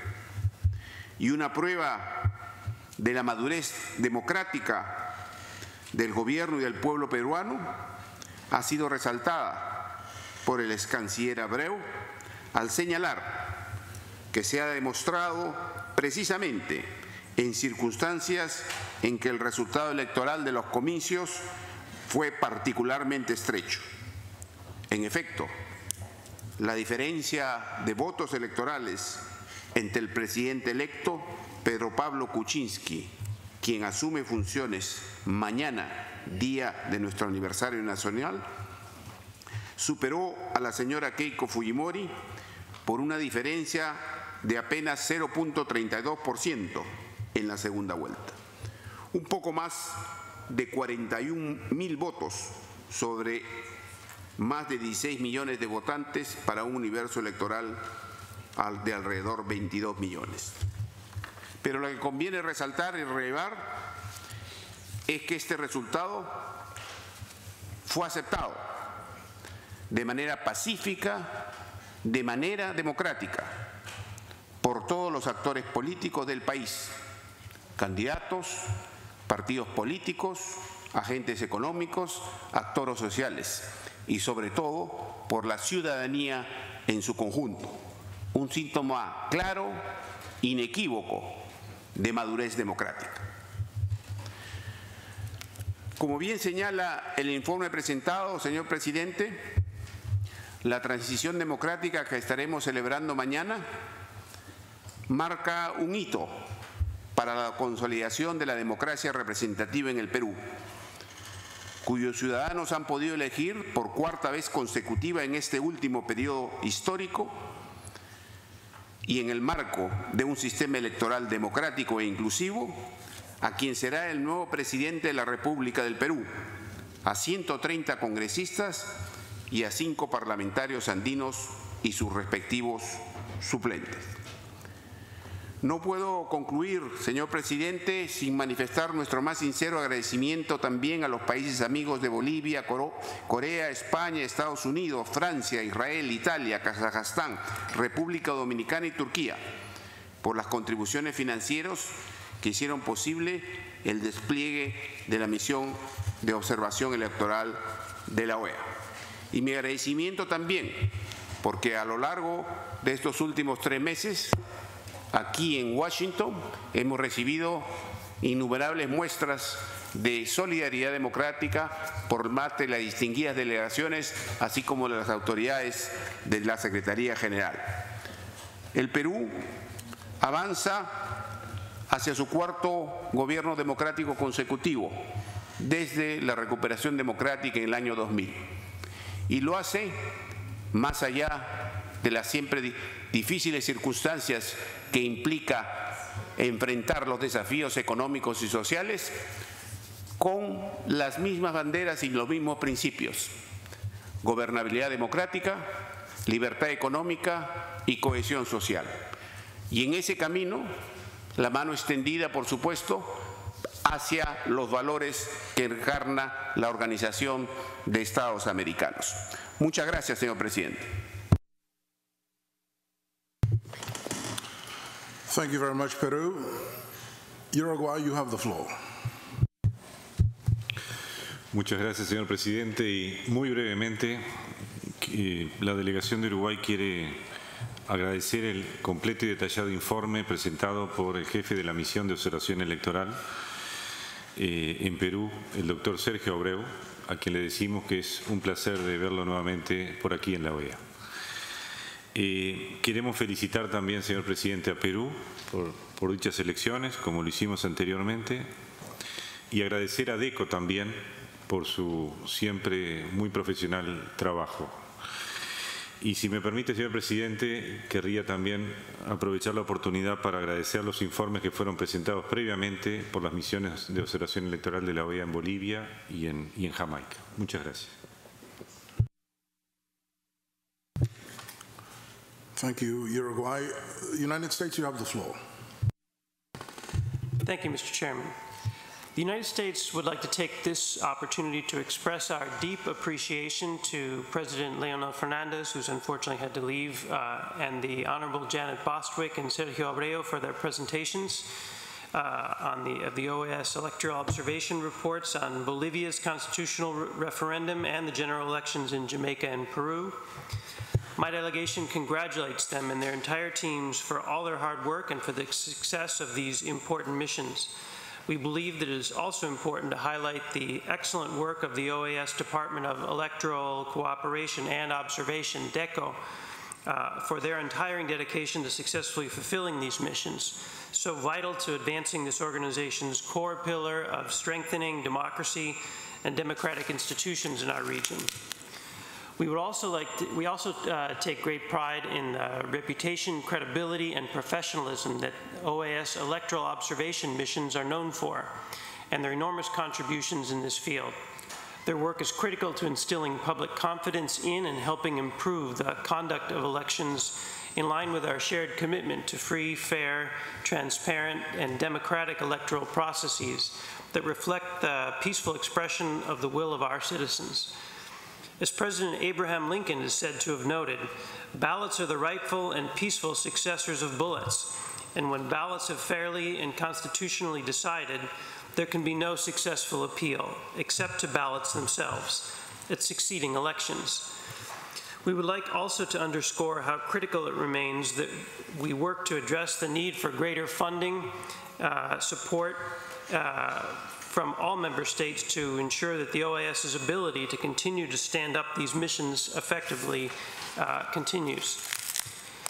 Y una prueba de la madurez democrática del gobierno y del pueblo peruano ha sido resaltada por el ex canciller Abreu al señalar que se ha demostrado precisamente en circunstancias en que el resultado electoral de los comicios fue particularmente estrecho. En efecto, la diferencia de votos electorales entre el presidente electo, Pedro Pablo Kuczynski, quien asume funciones mañana, día de nuestro aniversario nacional, superó a la señora Keiko Fujimori por una diferencia de apenas 0.32% en la segunda vuelta. Un poco más de 41.000 votos sobre más de 16 millones de votantes para un universo electoral de alrededor 22 millones. Pero lo que conviene resaltar y relevar es que este resultado fue aceptado de manera pacífica, de manera democrática, por todos los actores políticos del país, candidatos, partidos políticos, agentes económicos, actores sociales y sobre todo por la ciudadanía en su conjunto. Un síntoma claro, inequívoco, de madurez democrática. Como bien señala el informe presentado, señor presidente, la transición democrática que estaremos celebrando mañana marca un hito para la consolidación de la democracia representativa en el Perú, cuyos ciudadanos han podido elegir por cuarta vez consecutiva en este último periodo histórico y en el marco de un sistema electoral democrático e inclusivo, a quien será el nuevo presidente de la República del Perú, a 130 congresistas y a 5 parlamentarios andinos y sus respectivos suplentes. No puedo concluir, señor presidente, sin manifestar nuestro más sincero agradecimiento también a los países amigos de Bolivia, Corea, España, Estados Unidos, Francia, Israel, Italia, Kazajstán, República Dominicana y Turquía por las contribuciones financieras que hicieron posible el despliegue de la misión de observación electoral de la OEA. Y mi agradecimiento también porque a lo largo de estos últimos 3 meses aquí en Washington hemos recibido innumerables muestras de solidaridad democrática por parte de las distinguidas delegaciones, así como de las autoridades de la Secretaría General. El Perú avanza hacia su 4º gobierno democrático consecutivo desde la recuperación democrática en el año 2000. Y lo hace más allá de las siempre difíciles circunstancias que implica enfrentar los desafíos económicos y sociales con las mismas banderas y los mismos principios: gobernabilidad democrática, libertad económica y cohesión social. Y en ese camino, la mano extendida, por supuesto, hacia los valores que encarna la Organización de Estados Americanos. Muchas gracias, señor presidente. Thank you very much, Peru. Uruguay, you have the floor. Muchas gracias, señor presidente. Y muy brevemente, la delegación de Uruguay quiere agradecer el completo y detallado informe presentado por el jefe de la misión de observación electoral en Perú, el doctor Sergio Abreu, a quien le decimos que es un placer de verlo nuevamente por aquí en la OEA. Queremos felicitar también, señor presidente, a Perú por dichas elecciones, como lo hicimos anteriormente, y agradecer a DECO también por su siempre muy profesional trabajo. Y si me permite, señor presidente, querría también aprovechar la oportunidad para agradecer los informes que fueron presentados previamente por las misiones de observación electoral de la OEA en Bolivia y en Jamaica. Muchas gracias. Thank you, Uruguay. United States, you have the floor. Thank you, Mr. Chairman. The United States would like to take this opportunity to express our deep appreciation to President Leonel Fernandez, who's unfortunately had to leave, and the Honorable Janet Bostwick and Sergio Abreu for their presentations of the OAS electoral observation reports on Bolivia's constitutional referendum and the general elections in Jamaica and Peru. My delegation congratulates them and their entire teams for all their hard work and for the success of these important missions. We believe that it is also important to highlight the excellent work of the OAS Department of Electoral Cooperation and Observation, DECO, for their untiring dedication to successfully fulfilling these missions, so vital to advancing this organization's core pillar of strengthening democracy and democratic institutions in our region. We also take great pride in the reputation, credibility, and professionalism that OAS electoral observation missions are known for, and their enormous contributions in this field. Their work is critical to instilling public confidence in and helping improve the conduct of elections in line with our shared commitment to free, fair, transparent, and democratic electoral processes that reflect the peaceful expression of the will of our citizens. As President Abraham Lincoln is said to have noted, ballots are the rightful and peaceful successors of bullets, and when ballots have fairly and constitutionally decided, there can be no successful appeal, except to ballots themselves, at succeeding elections. We would like also to underscore how critical it remains that we work to address the need for greater funding, support from all member states to ensure that the OAS's ability to continue to stand up these missions effectively continues.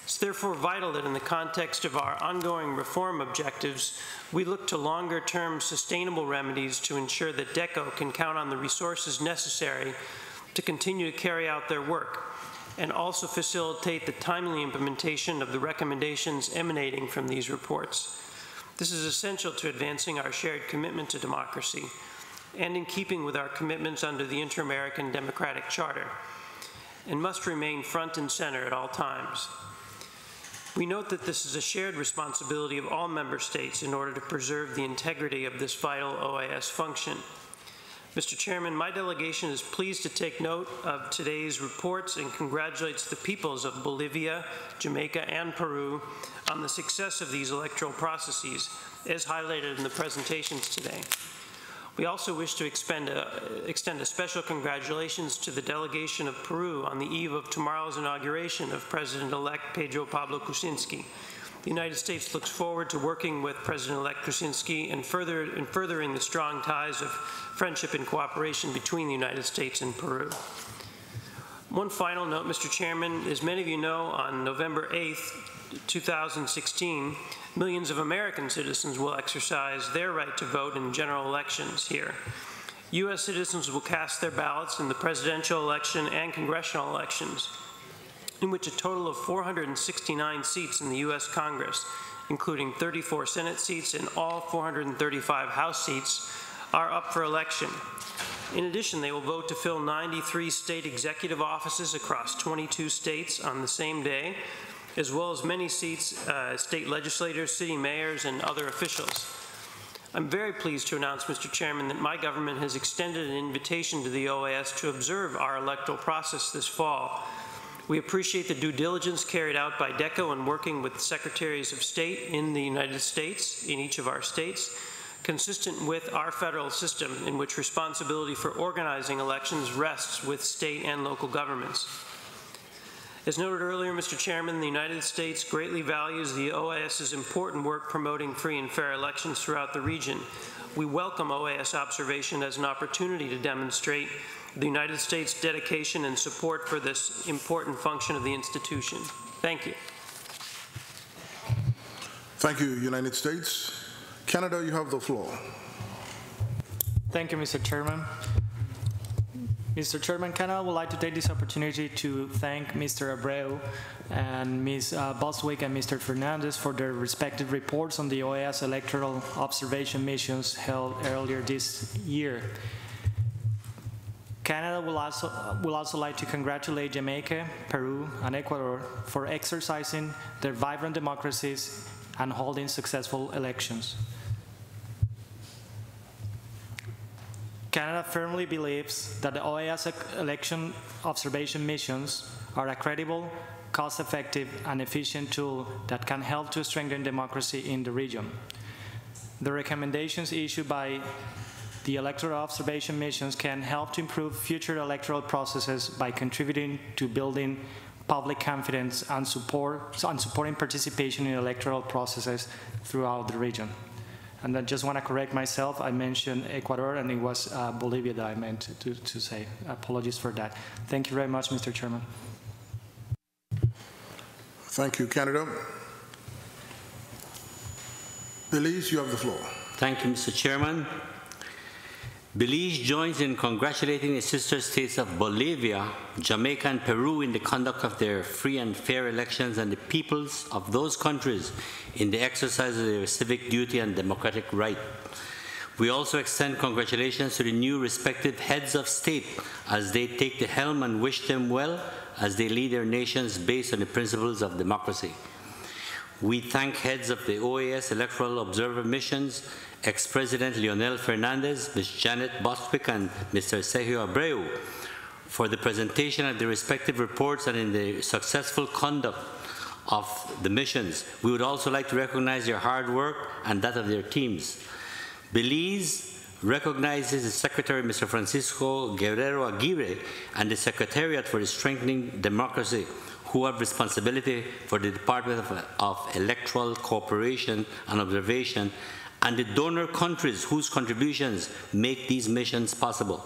It's therefore vital that in the context of our ongoing reform objectives, we look to longer-term sustainable remedies to ensure that DECO can count on the resources necessary to continue to carry out their work and also facilitate the timely implementation of the recommendations emanating from these reports. This is essential to advancing our shared commitment to democracy and in keeping with our commitments under the Inter-American Democratic Charter, and must remain front and center at all times. We note that this is a shared responsibility of all member states in order to preserve the integrity of this vital OAS function. Mr. Chairman, my delegation is pleased to take note of today's reports and congratulates the peoples of Bolivia, Jamaica, and Peru on the success of these electoral processes, as highlighted in the presentations today. We also wish to extend a special congratulations to the delegation of Peru on the eve of tomorrow's inauguration of President-elect Pedro Pablo Kuczynski. The United States looks forward to working with President-elect Kuczynski and furthering the strong ties of friendship and cooperation between the United States and Peru. One final note, Mr. Chairman, as many of you know, on November 8th, 2016, millions of American citizens will exercise their right to vote in general elections here. U.S. citizens will cast their ballots in the presidential election and congressional elections, in which a total of 469 seats in the U.S. Congress, including 34 Senate seats and all 435 House seats, are up for election. In addition, they will vote to fill 93 state executive offices across 22 states on the same day, as well as many seats as state legislators, city mayors, and other officials. I'm very pleased to announce, Mr. Chairman, that my government has extended an invitation to the OAS to observe our electoral process this fall. We appreciate the due diligence carried out by DECO in working with secretaries of state in the United States, in each of our states, consistent with our federal system in which responsibility for organizing elections rests with state and local governments. As noted earlier, Mr. Chairman, the United States greatly values the OAS's important work promoting free and fair elections throughout the region. We welcome OAS observation as an opportunity to demonstrate the United States' dedication and support for this important function of the institution. Thank you. Thank you, United States. Canada, you have the floor. Thank you, Mr. Chairman. Mr. Chairman, Canada would like to take this opportunity to thank Mr. Abreu and Ms. Boswick and Mr. Fernandez for their respective reports on the OAS electoral observation missions held earlier this year. Canada will also like to congratulate Jamaica, Peru, and Ecuador for exercising their vibrant democracies and holding successful elections. Canada firmly believes that the OAS election observation missions are a credible, cost-effective, and efficient tool that can help to strengthen democracy in the region. The recommendations issued by the electoral observation missions can help to improve future electoral processes by contributing to building public confidence and supporting participation in electoral processes throughout the region. And I just want to correct myself. I mentioned Ecuador, and it was Bolivia that I meant to say. Apologies for that. Thank you very much, Mr. Chairman. Thank you, Canada. Belize, you have the floor. Thank you, Mr. Chairman. Belize joins in congratulating the sister states of Bolivia, Jamaica, and Peru in the conduct of their free and fair elections and the peoples of those countries in the exercise of their civic duty and democratic right. We also extend congratulations to the new respective heads of state as they take the helm and wish them well as they lead their nations based on the principles of democracy. We thank heads of the OAS Electoral Observer Missions, ex-President Leonel Fernandez, Ms. Janet Bostwick, and Mr. Sergio Abreu for the presentation of the respective reports and in the successful conduct of the missions. We would also like to recognize their hard work and that of their teams. Belize recognizes the Secretary, Mr. Francisco Guerrero Aguirre, and the Secretariat for the Strengthening Democracy, who have responsibility for the Department of Electoral Cooperation and Observation, and the donor countries whose contributions make these missions possible.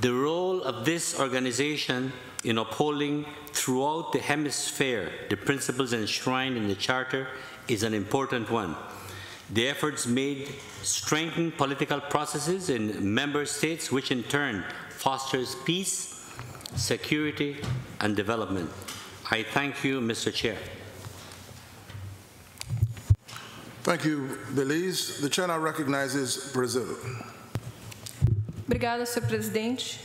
The role of this organization in upholding throughout the hemisphere the principles enshrined in the Charter is an important one. The efforts made strengthen political processes in member states, which in turn fosters peace, security, and development. I thank you, Mr. Chair. Thank you, Belize. The chair now recognizes Brazil. Obrigada, Sr. Presidente.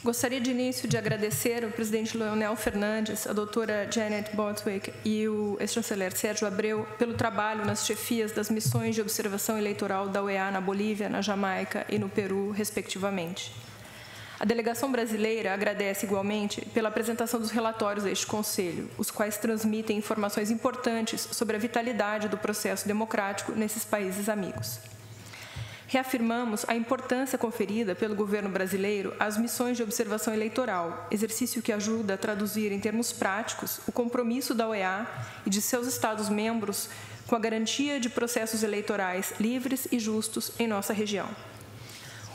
Gostaria de início de agradecer ao presidente Leonel Fernandes, a doutora Janet Bostwick e o ex-chanceler Sérgio Abreu pelo trabalho nas chefias das missões de observação eleitoral da OEA na Bolívia, na Jamaica e no Peru, respectivamente. A delegação brasileira agradece igualmente pela apresentação dos relatórios deste Conselho, os quais transmitem informações importantes sobre a vitalidade do processo democrático nesses países amigos. Reafirmamos a importância conferida pelo governo brasileiro às missões de observação eleitoral, exercício que ajuda a traduzir em termos práticos o compromisso da OEA e de seus Estados-membros com a garantia de processos eleitorais livres e justos em nossa região.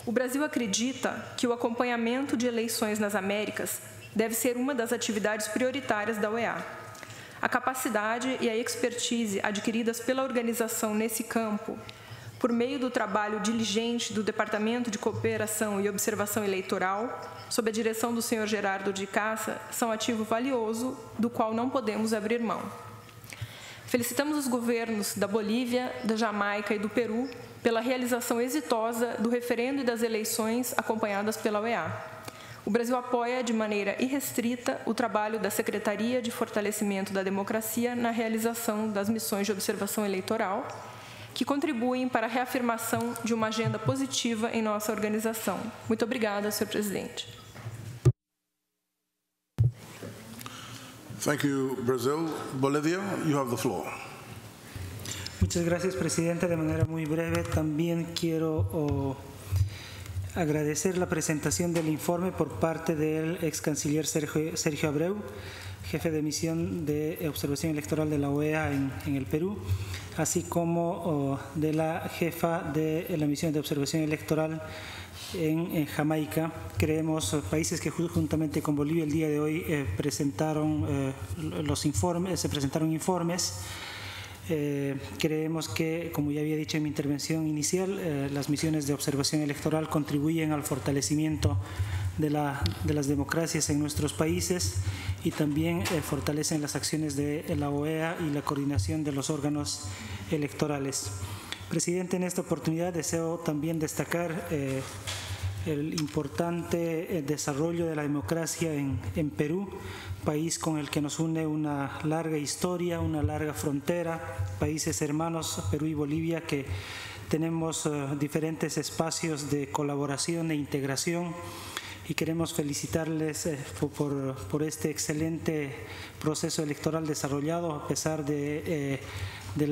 O Brasil acredita que o acompanhamento de eleições nas Américas deve ser uma das atividades prioritárias da OEA. A capacidade e a expertise adquiridas pela organização nesse campo, por meio do trabalho diligente do Departamento de Cooperação e Observação Eleitoral, sob a direção do Sr. Gerardo de Cassa, são ativo valioso, do qual não podemos abrir mão. Felicitamos os governos da Bolívia, da Jamaica e do Peru pela realização exitosa do referendo e das eleições acompanhadas pela OEA. O Brasil apoia de maneira irrestrita o trabalho da Secretaria de Fortalecimento da Democracia na realização das missões de observação eleitoral, que contribuem para a reafirmação de uma agenda positiva em nossa organização. Muito obrigada, Sr. Presidente. Thank you, Brazil. Bolivia, you have the floor. Muchas gracias, presidente. De manera muy breve, también quiero agradecer la presentación del informe por parte del ex canciller Sergio Abreu, jefe de misión de observación electoral de la OEA en el Perú, así como de la jefa de la misión de observación electoral en Jamaica. Creemos, países que juntamente con Bolivia el día de hoy presentaron se presentaron informes. Creemos que, como ya había dicho en mi intervención inicial, las misiones de observación electoral contribuyen al fortalecimiento de las democracias en nuestros países y también fortalecen las acciones de la OEA y la coordinación de los órganos electorales. Presidente, en esta oportunidad deseo también destacar el importante desarrollo de la democracia en Perú, país con el que nos une una larga historia, una larga frontera, países hermanos, Perú y Bolivia, que tenemos diferentes espacios de colaboración e integración, y queremos felicitarles por este excelente proceso electoral desarrollado a pesar del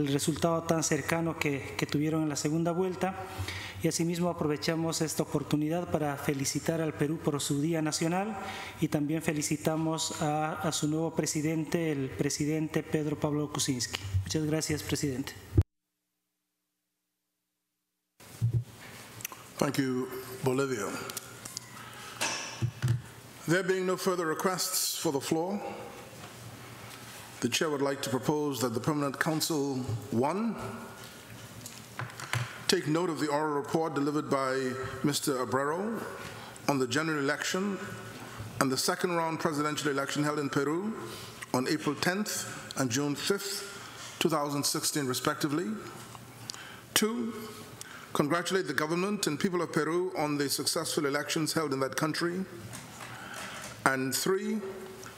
resultado tan cercano que tuvieron en la segunda vuelta. Y asimismo aprovechamos esta oportunidad para felicitar al Perú por su Día Nacional y también felicitamos a su nuevo presidente, el presidente Pedro Pablo Kuczynski. Muchas gracias, presidente. Thank you, Bolivia. There being no further requests for the floor, The Chair would like to propose that the Permanent Council, 1, take note of the oral report delivered by Mr. Abreu on the general election and the second round presidential election held in Peru on April 10th and June 5th, 2016, respectively. 2, congratulate the government and people of Peru on the successful elections held in that country. And 3,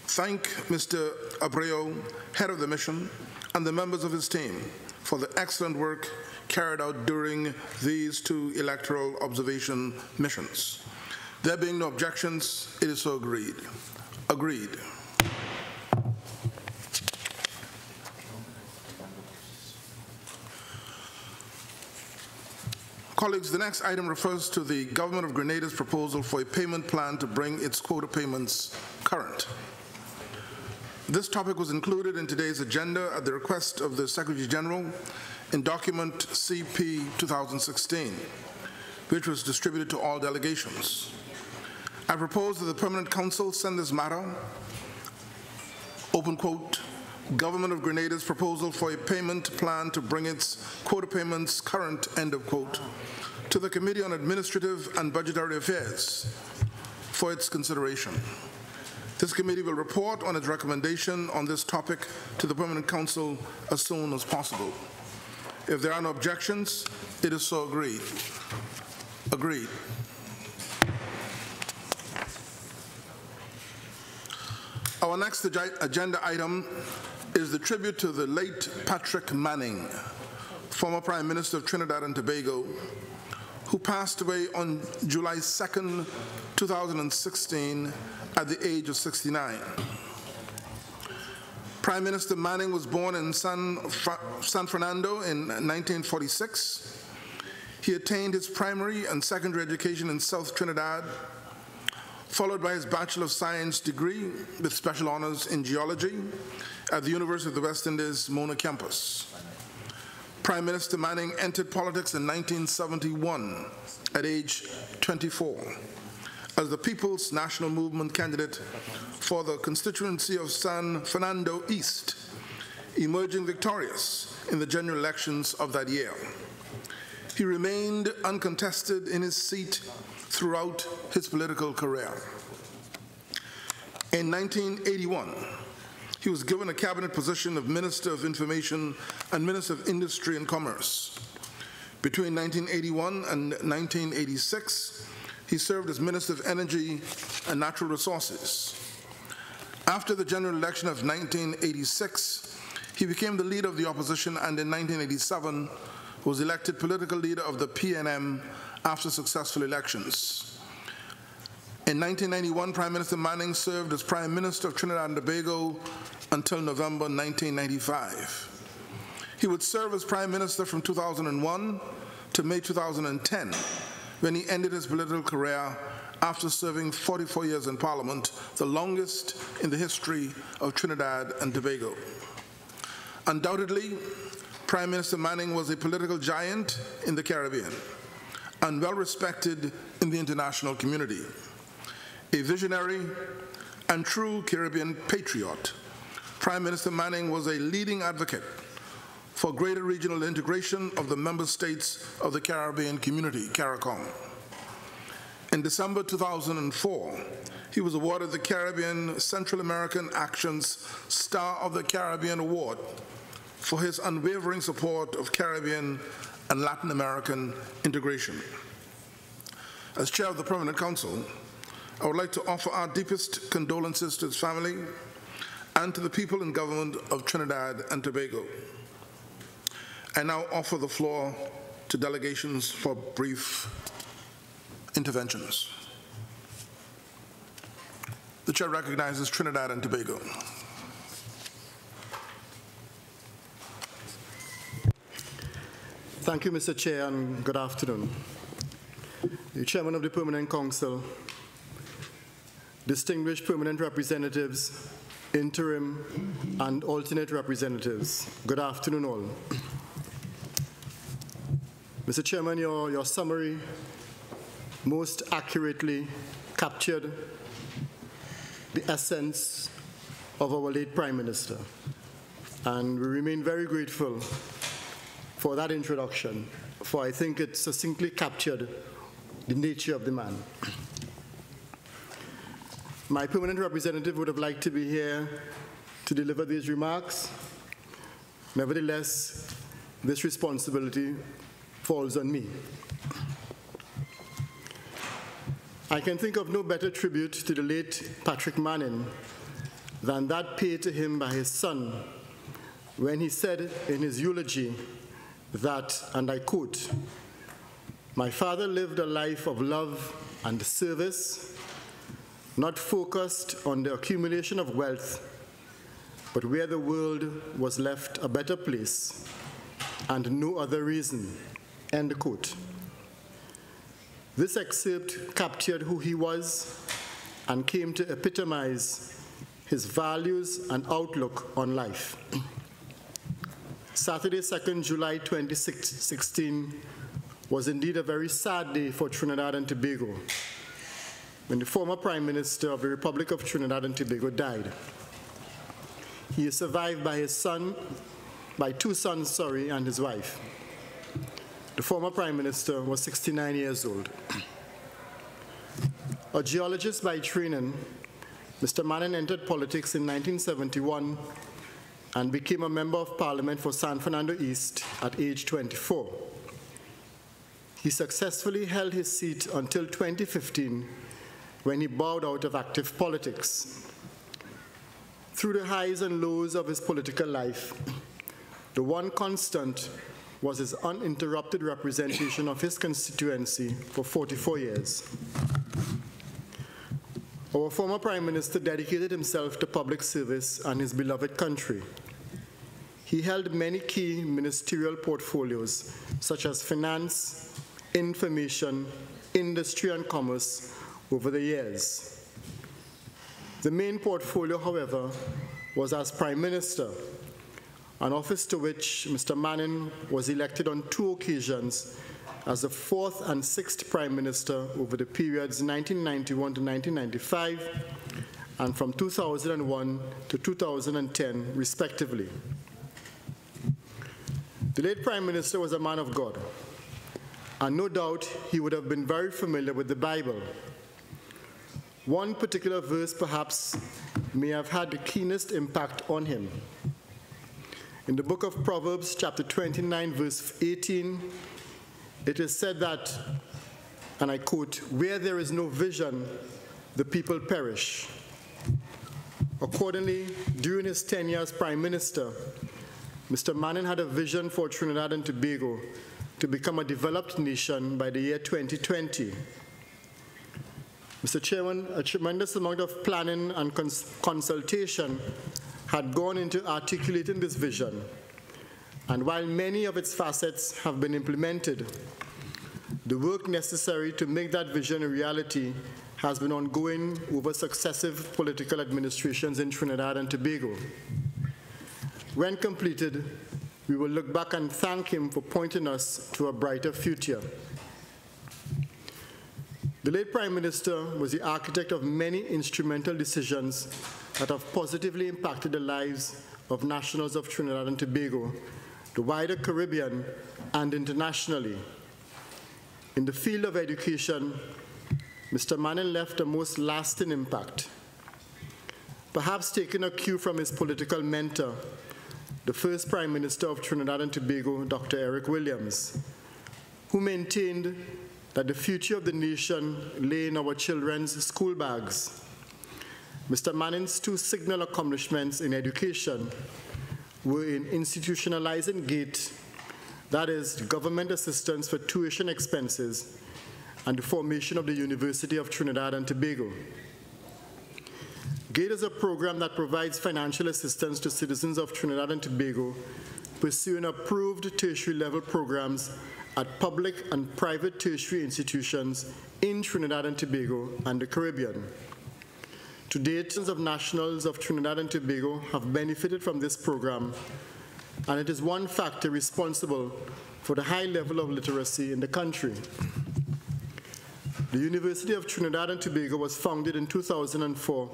thank Mr. Abreu, head of the mission, and the members of his team for the excellent work carried out during these 2 electoral observation missions. There being no objections, it is so agreed. Agreed. Colleagues, the next item refers to the Government of Grenada's proposal for a payment plan to bring its quota payments current. This topic was included in today's agenda at the request of the Secretary General in document CP 2016, which was distributed to all delegations. I propose that the Permanent Council send this matter, open quote, Government of Grenada's proposal for a payment plan to bring its quota payments current, end of quote, to the Committee on Administrative and Budgetary Affairs for its consideration. This committee will report on its recommendation on this topic to the Permanent Council as soon as possible. If there are no objections, it is so agreed. Agreed. Our next agenda item is the tribute to the late Patrick Manning, former Prime Minister of Trinidad and Tobago, who passed away on July 2nd, 2016 at the age of 69. Prime Minister Manning was born in San Fernando in 1946. He attained his primary and secondary education in South Trinidad, followed by his Bachelor of Science degree with special honors in geology at the University of the West Indies, Mona campus. Prime Minister Manning entered politics in 1971 at age 24 as the People's National Movement candidate for the constituency of San Fernando East, emerging victorious in the general elections of that year. He remained uncontested in his seat throughout his political career. In 1981, he was given a cabinet position of Minister of Information and Minister of Industry and Commerce. Between 1981 and 1986, he served as Minister of Energy and Natural Resources. After the general election of 1986, he became the leader of the opposition and in 1987 was elected political leader of the PNM after successful elections. In 1991, Prime Minister Manning served as Prime Minister of Trinidad and Tobago until November 1995. He would serve as Prime Minister from 2001 to May 2010, when he ended his political career after serving 44 years in Parliament, the longest in the history of Trinidad and Tobago. Undoubtedly, Prime Minister Manning was a political giant in the Caribbean and well respected in the international community. A visionary and true Caribbean patriot, Prime Minister Manning was a leading advocate for greater regional integration of the member states of the Caribbean community, CARICOM. In December 2004, he was awarded the Caribbean Central American Action's Star of the Caribbean Award for his unwavering support of Caribbean and Latin American integration. As chair of the Permanent Council, I would like to offer our deepest condolences to his family and to the people and government of Trinidad and Tobago. I now offer the floor to delegations for brief interventions. The chair recognizes Trinidad and Tobago. Thank you, Mr. Chair, and good afternoon. The Chairman of the Permanent Council, distinguished permanent representatives, interim and alternate representatives, good afternoon all. Mr. Chairman, your summary most accurately captured the essence of our late Prime Minister. and we remain very grateful for that introduction, for I think it succinctly captured the nature of the man. My permanent representative would have liked to be here to deliver these remarks. Nevertheless, this responsibility falls on me. I can think of no better tribute to the late Patrick Manning than that paid to him by his son when he said in his eulogy that, and I quote, "My father lived a life of love and service, not focused on the accumulation of wealth, but where the world was left a better place, and no other reason," end quote. This excerpt captured who he was and came to epitomize his values and outlook on life. Saturday, 2nd July 2016 was indeed a very sad day for Trinidad and Tobago, when the former Prime Minister of the Republic of Trinidad and Tobago died. He is survived by two sons, and his wife. The former Prime Minister was 69 years old. A geologist by training, Mr. Manning entered politics in 1971 and became a member of Parliament for San Fernando East at age 24. He successfully held his seat until 2015, when he bowed out of active politics. Through the highs and lows of his political life, the one constant was his uninterrupted representation of his constituency for 44 years. Our former Prime Minister dedicated himself to public service and his beloved country. He held many key ministerial portfolios, such as finance, information, industry, and commerce over the years. The main portfolio, however, was as Prime Minister, an office to which Mr. Manning was elected on 2 occasions as the 4th and 6th Prime Minister over the periods 1991 to 1995 and from 2001 to 2010, respectively. The late Prime Minister was a man of God, and no doubt he would have been very familiar with the Bible. One particular verse perhaps may have had the keenest impact on him. In the book of Proverbs, chapter 29, verse 18, it is said that, and I quote, "Where there is no vision, the people perish." Accordingly, during his tenure as Prime Minister, Mr. Manning had a vision for Trinidad and Tobago to become a developed nation by the year 2020. Mr. Chairman, a tremendous amount of planning and consultation had gone into articulating this vision, and while many of its facets have been implemented, the work necessary to make that vision a reality has been ongoing over successive political administrations in Trinidad and Tobago. When completed, we will look back and thank him for pointing us to a brighter future. The late Prime Minister was the architect of many instrumental decisions that have positively impacted the lives of nationals of Trinidad and Tobago, the wider Caribbean, and internationally. In the field of education, Mr. Manning left a most lasting impact. Perhaps taking a cue from his political mentor, the first Prime Minister of Trinidad and Tobago, Dr. Eric Williams, who maintained that the future of the nation lay in our children's school bags. Mr. Manning's 2 signal accomplishments in education were in institutionalizing GATE, that is, government assistance for tuition expenses, and the formation of the University of Trinidad and Tobago. GATE is a program that provides financial assistance to citizens of Trinidad and Tobago pursuing approved tertiary level programs at public and private tertiary institutions in Trinidad and Tobago and the Caribbean. To date, of nationals of Trinidad and Tobago have benefited from this program, and it is one factor responsible for the high level of literacy in the country. The University of Trinidad and Tobago was founded in 2004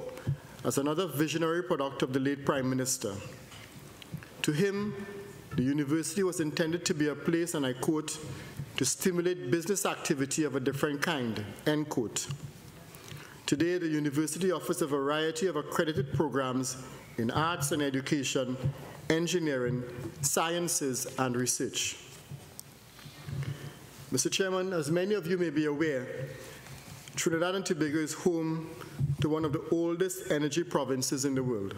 as another visionary product of the late Prime Minister. To him, the university was intended to be a place, and I quote, to stimulate business activity of a different kind, end quote. Today, the university offers a variety of accredited programs in arts and education, engineering, sciences, and research. Mr. Chairman, as many of you may be aware, Trinidad and Tobago is home to one of the oldest energy provinces in the world.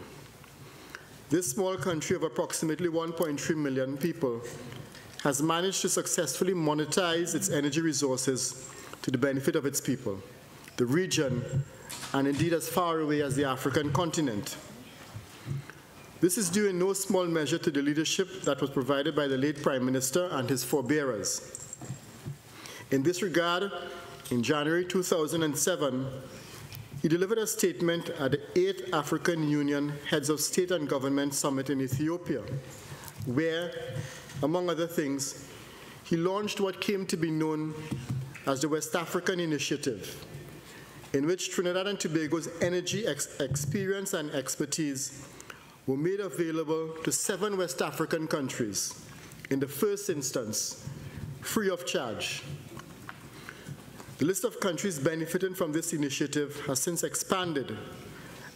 This small country of approximately 1.3 million people has managed to successfully monetize its energy resources to the benefit of its people, the region, and indeed as far away as the African continent. This is due in no small measure to the leadership that was provided by the late Prime Minister and his forebearers. In this regard, in January 2007, he delivered a statement at the 8th African Union Heads of State and Government Summit in Ethiopia, where, among other things, he launched what came to be known as the West African Initiative, in which Trinidad and Tobago's energy experience and expertise were made available to 7 West African countries, in the first instance, free of charge. The list of countries benefiting from this initiative has since expanded,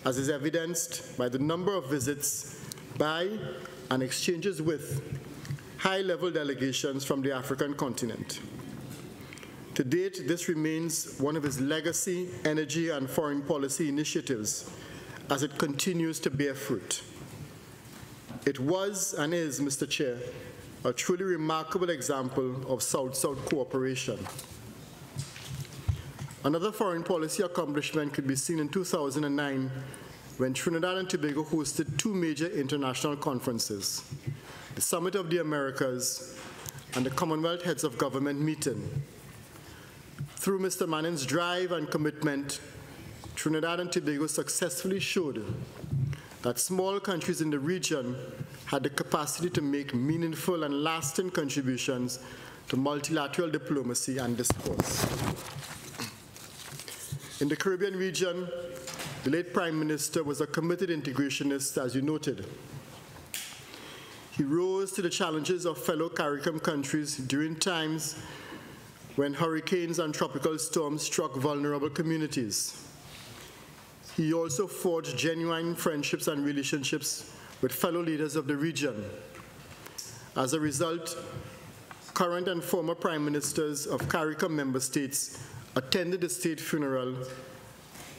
as is evidenced by the number of visits by and exchanges with high-level delegations from the African continent. To date, this remains one of his legacy, energy, and foreign policy initiatives as it continues to bear fruit. It was and is, Mr. Chair, a truly remarkable example of South-South cooperation. Another foreign policy accomplishment could be seen in 2009 when Trinidad and Tobago hosted 2 major international conferences, the Summit of the Americas and the Commonwealth Heads of Government meeting. Through Mr. Manning's drive and commitment, Trinidad and Tobago successfully showed that small countries in the region had the capacity to make meaningful and lasting contributions to multilateral diplomacy and discourse. In the Caribbean region, the late Prime Minister was a committed integrationist, as you noted. He rose to the challenges of fellow CARICOM countries during times when hurricanes and tropical storms struck vulnerable communities. He also forged genuine friendships and relationships with fellow leaders of the region. As a result, current and former prime ministers of CARICOM member states attended the state funeral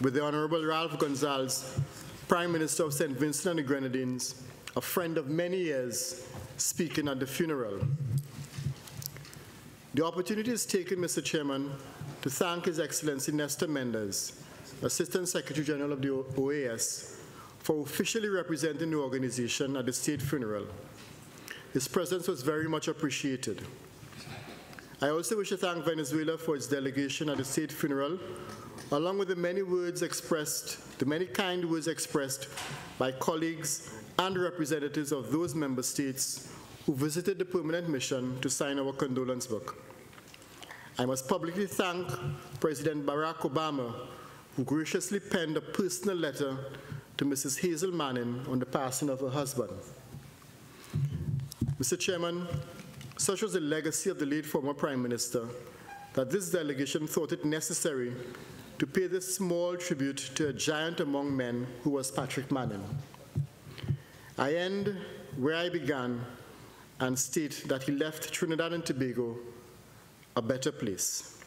with the Honorable Ralph Gonzalez, Prime Minister of St. Vincent and the Grenadines, a friend of many years, speaking at the funeral. The opportunity is taken, Mr. Chairman, to thank His Excellency Nestor Mendes, Assistant Secretary General of the OAS, for officially representing the organization at the state funeral. His presence was very much appreciated. I also wish to thank Venezuela for its delegation at the state funeral, along with the many kind words expressed by colleagues and representatives of those member states who visited the permanent mission to sign our condolence book. I must publicly thank President Barack Obama, who graciously penned a personal letter to Mrs. Hazel Manning on the passing of her husband. Mr. Chairman, such was the legacy of the late former Prime Minister that this delegation thought it necessary to pay this small tribute to a giant among men who was Patrick Manning. I end where I began and state that he left Trinidad and Tobago a better place.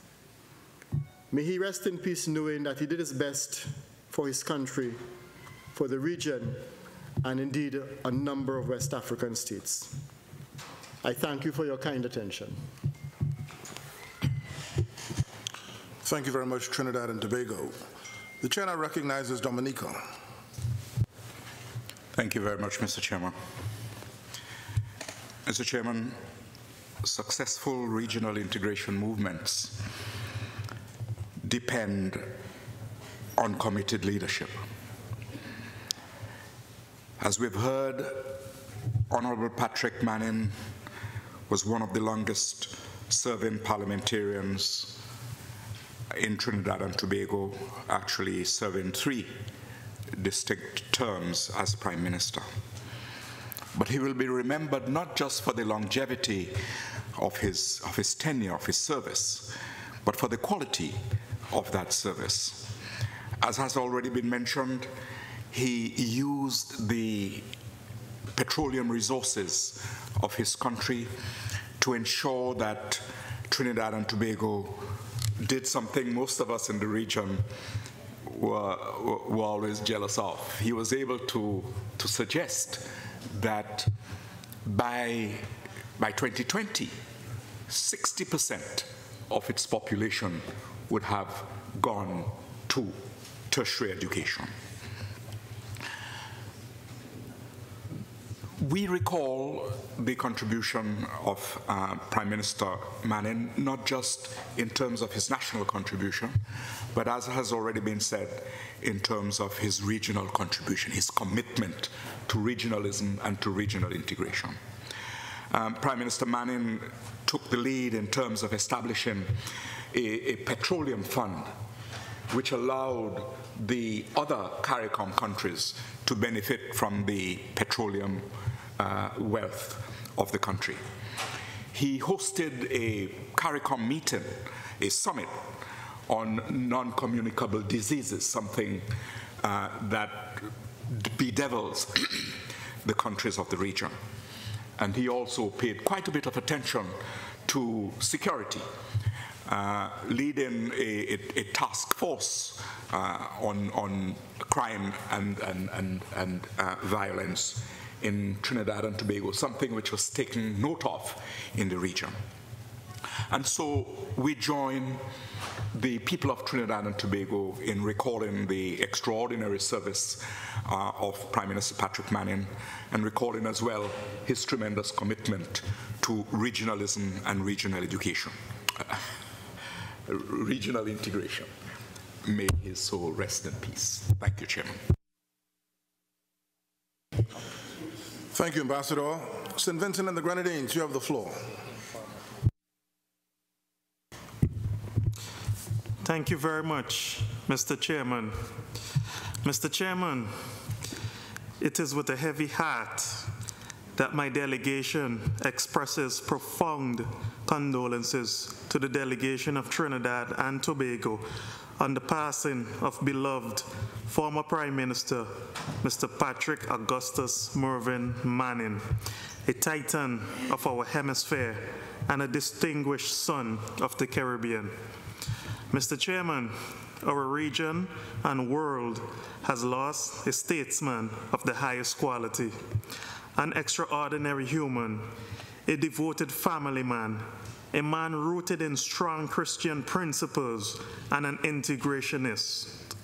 May he rest in peace knowing that he did his best for his country, for the region, and indeed a number of West African states. I thank you for your kind attention. Thank you very much, Trinidad and Tobago. The chair now recognizes Dominica. Thank you very much, Mr. Chairman. Mr. Chairman, successful regional integration movements depend on committed leadership. As we've heard, Honorable Patrick Manning was one of the longest serving parliamentarians in Trinidad and Tobago, actually serving 3 distinct terms as Prime Minister. but he will be remembered not just for the longevity of his tenure, of his service, but for the quality of that service. As has already been mentioned, he used the petroleum resources of his country to ensure that Trinidad and Tobago did something most of us in the region were always jealous of. He was able to suggest that by 2020, 60% of its population would have gone to tertiary education. We recall the contribution of Prime Minister Manning, not just in terms of his national contribution, but as has already been said, in terms of his regional contribution, his commitment to regionalism and to regional integration. Prime Minister Manning took the lead in terms of establishing a petroleum fund which allowed the other CARICOM countries to benefit from the petroleum wealth of the country. He hosted a CARICOM meeting, a summit on non-communicable diseases, something that bedevils the countries of the region. And he also paid quite a bit of attention to security, leading a task force on crime and violence in Trinidad and Tobago, something which was taken note of in the region. And so we join the people of Trinidad and Tobago in recalling the extraordinary service of Prime Minister Patrick Manning, and recalling as well his tremendous commitment to regionalism and regional education. Regional integration. May his soul rest in peace. Thank you, Chairman. Thank you, Ambassador. St. Vincent and the Grenadines, you have the floor. Thank you very much, Mr. Chairman. Mr. Chairman, it is with a heavy heart that my delegation expresses profound condolences to the delegation of Trinidad and Tobago on the passing of beloved former Prime Minister, Mr. Patrick Augustus Mervyn Manning, a titan of our hemisphere and a distinguished son of the Caribbean. Mr. Chairman, our region and world has lost a statesman of the highest quality, an extraordinary human, a devoted family man, a man rooted in strong Christian principles, and an integrationist.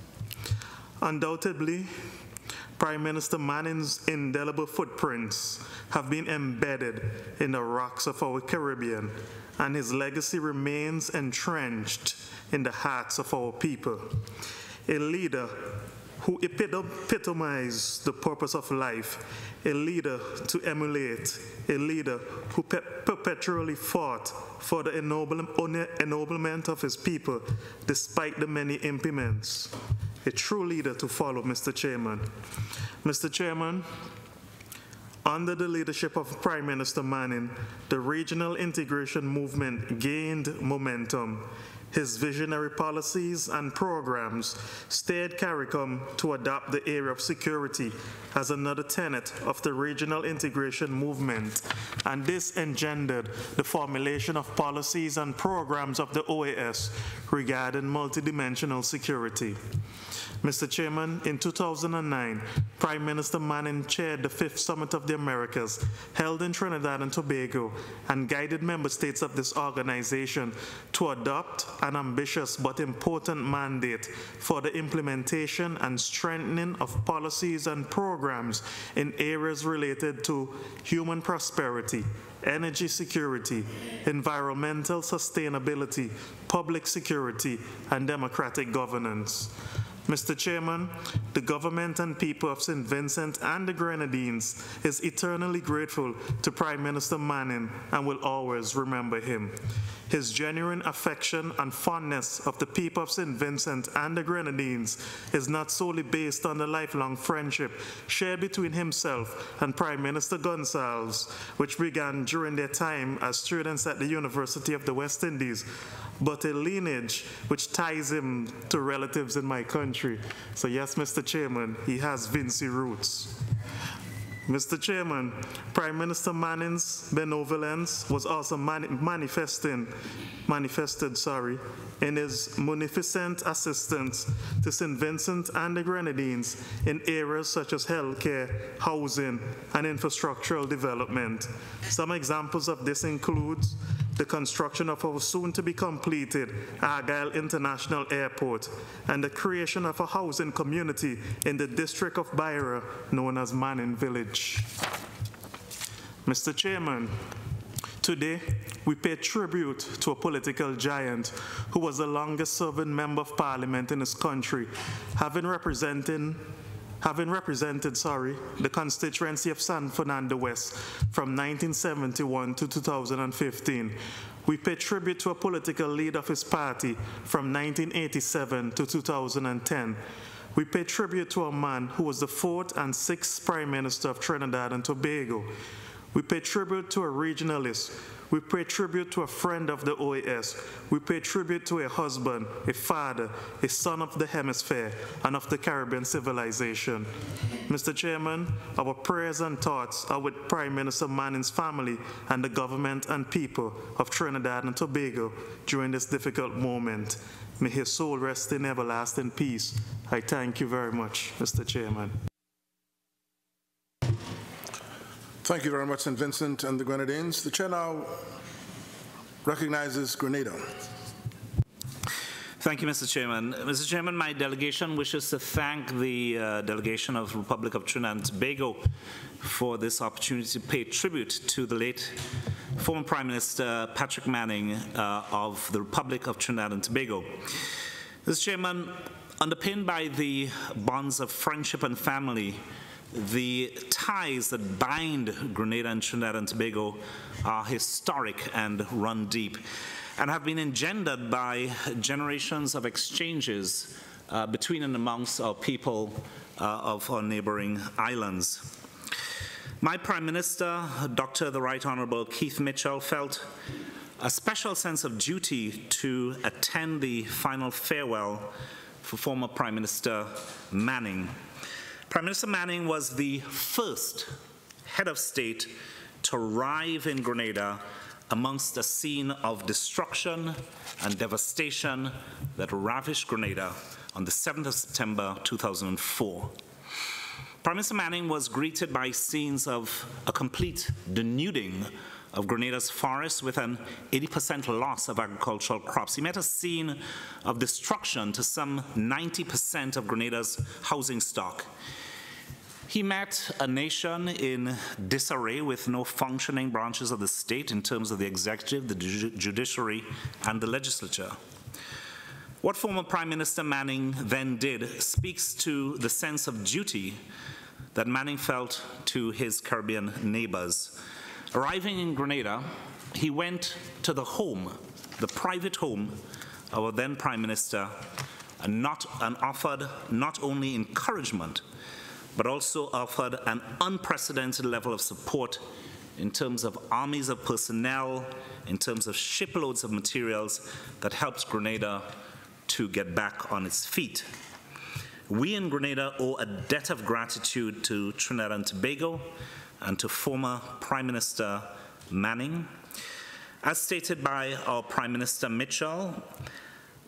Undoubtedly, Prime Minister Manning's indelible footprints have been embedded in the rocks of our Caribbean, and his legacy remains entrenched in the hearts of our people. A leader who epitomized the purpose of life, a leader to emulate, a leader who perpetually fought for the ennoblement of his people despite the many impediments. A true leader to follow, Mr. Chairman. Mr. Chairman, under the leadership of Prime Minister Manning, the regional integration movement gained momentum. His visionary policies and programs steered CARICOM to adopt the area of security as another tenet of the regional integration movement, and this engendered the formulation of policies and programs of the OAS regarding multidimensional security. Mr. Chairman, in 2009, Prime Minister Manning chaired the 5th Summit of the Americas, held in Trinidad and Tobago, and guided member states of this organization to adopt an ambitious but important mandate for the implementation and strengthening of policies and programs in areas related to human prosperity, energy security, environmental sustainability, public security, and democratic governance. Mr. Chairman, the government and people of St. Vincent and the Grenadines is eternally grateful to Prime Minister Manning and will always remember him. His genuine affection and fondness of the people of St. Vincent and the Grenadines is not solely based on the lifelong friendship shared between himself and Prime Minister Gonsalves, which began during their time as students at the University of the West Indies, but a lineage which ties him to relatives in my country. So yes, Mr. Chairman, he has Vinci roots. Mr. Chairman, Prime Minister Manning's benevolence was also manifested in his munificent assistance to St. Vincent and the Grenadines in areas such as healthcare, housing, and infrastructural development. Some examples of this include the construction of our soon-to-be-completed Argyle International Airport and the creation of a housing community in the district of Beira known as Manning Village. Mr. Chairman, today, we pay tribute to a political giant who was the longest-serving member of parliament in this country, having represented the constituency of San Fernando West from 1971 to 2015. We pay tribute to a political leader of his party from 1987 to 2010. We pay tribute to a man who was the 4th and 6th Prime Minister of Trinidad and Tobago. We pay tribute to a regionalist. We pay tribute to a friend of the OAS. We pay tribute to a husband, a father, a son of the hemisphere, and of the Caribbean civilization. Mr. Chairman, our prayers and thoughts are with Prime Minister Manning's family and the government and people of Trinidad and Tobago during this difficult moment. May his soul rest in everlasting peace. I thank you very much, Mr. Chairman. Thank you very much, St. Vincent and the Grenadines. The chair now recognizes Grenada. Thank you, Mr. Chairman. Mr. Chairman, my delegation wishes to thank the delegation of the Republic of Trinidad and Tobago for this opportunity to pay tribute to the late former Prime Minister Patrick Manning of the Republic of Trinidad and Tobago. Mr. Chairman, underpinned by the bonds of friendship and family, the ties that bind Grenada and Trinidad and Tobago are historic and run deep and have been engendered by generations of exchanges between and amongst our people of our neighboring islands. My Prime Minister, Dr. the Right Honorable Keith Mitchell, felt a special sense of duty to attend the final farewell for former Prime Minister Manning. Prime Minister Manning was the first head of state to arrive in Grenada amongst a scene of destruction and devastation that ravished Grenada on the 7th of September 2004. Prime Minister Manning was greeted by scenes of a complete denuding of Grenada's forests with an 80% loss of agricultural crops. He met a scene of destruction to some 90% of Grenada's housing stock. He met a nation in disarray with no functioning branches of the state in terms of the executive, the judiciary, and the legislature. What former Prime Minister Manning then did speaks to the sense of duty that Manning felt to his Caribbean neighbors. Arriving in Grenada, he went to the home, the private home of our then Prime Minister, and offered not only encouragement, but also offered an unprecedented level of support in terms of armies of personnel, in terms of shiploads of materials that helped Grenada to get back on its feet. We in Grenada owe a debt of gratitude to Trinidad and Tobago and to former Prime Minister Manning. As stated by our Prime Minister Mitchell,